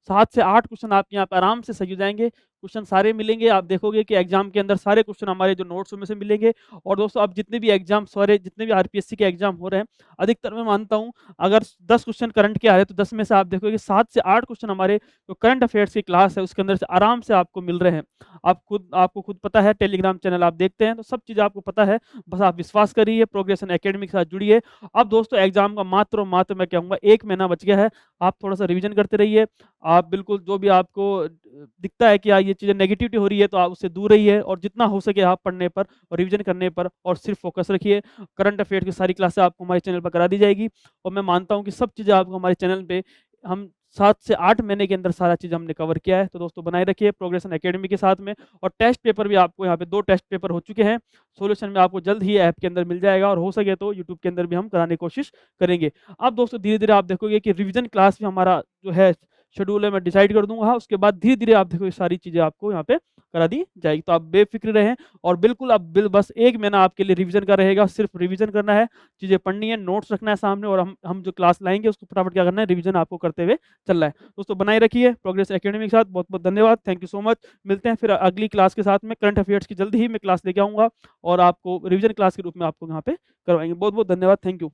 7 से 8 क्वेश्चन आपके यहाँ पे आराम से सही हो जाएंगे। क्वेश्चन सारे मिलेंगे, आप देखोगे कि एग्जाम के अंदर सारे क्वेश्चन हमारे जो नोट्स में से मिलेंगे। और दोस्तों अब जितने भी एग्जाम सारे जितने भी आरपीएससी के एग्जाम हो रहे हैं, अधिकतर मैं मानता हूँ अगर 10 क्वेश्चन करंट के आ रहे हैं, तो 10 में से आप देखोगे 7 से 8 क्वेश्चन हमारे जो करंट अफेयर्स की क्लास है उसके अंदर से आराम से आपको मिल रहे हैं। आपको खुद पता है, टेलीग्राम चैनल आप देखते हैं तो सब चीज़ आपको पता है। बस आप विश्वास करिए, प्रोग्रेशन एकेडमी के साथ जुड़िए। अब दोस्तों एग्जाम का मात्र और मात्र मैं कहूँगा 1 महीना बच गया है। आप थोड़ा सा रिवीजन करते रहिए। आप बिल्कुल जो भी आपको दिखता है कि ये चीज़ें नेगेटिविटी हो रही है, तो आप उससे दूर रहिए, और जितना हो सके आप पढ़ने पर और रिवीजन करने पर और सिर्फ फोकस रखिए। करंट अफेयर की सारी क्लासेस आपको हमारे चैनल पर करा दी जाएगी, और मैं मानता हूँ कि सब चीज़ें आपको हमारे चैनल पे हम 7 से 8 महीने के अंदर सारा चीज़ हमने कवर किया है। तो दोस्तों बनाए रखिए प्रोग्रेशन एकेडमी के साथ में। और टेस्ट पेपर भी आपको यहाँ पे 2 टेस्ट पेपर हो चुके हैं। सॉल्यूशन में आपको जल्द ही ऐप के अंदर मिल जाएगा, और हो सके तो यूट्यूब के अंदर भी हम कराने की कोशिश करेंगे। अब दोस्तों धीरे-धीरे आप देखोगे कि रिवीजन क्लास भी हमारा जो है शेड्यूल है मैं डिसाइड कर दूँगा। उसके बाद धीरे-धीरे आप देखो ये सारी चीज़ें आपको यहाँ पे करा दी जाएगी। तो आप बेफ़िक्र रहें, और बिल्कुल आप बस 1 महीना आपके लिए रिवीजन का रहेगा, सिर्फ़ रिवीजन करना है, चीज़ें पढ़नी है, नोट्स रखना है सामने, और हम जो क्लास लाएँगे उसको फटाफट क्या करना है, रिवीजन आपको करते हुए चलना है। दोस्तों बनाए रखिए प्रोग्रेस एकेडमी के साथ। बहुत-बहुत धन्यवाद। Thank you so much. मिलते हैं फिर अगली क्लास के साथ में। करंट अफेयर्स की जल्दी ही मैं क्लास लेके आऊँगा, और आपको रिवीजन क्लास के रूप में आपको यहाँ पे करवाएँगे। बहुत-बहुत धन्यवाद। Thank you.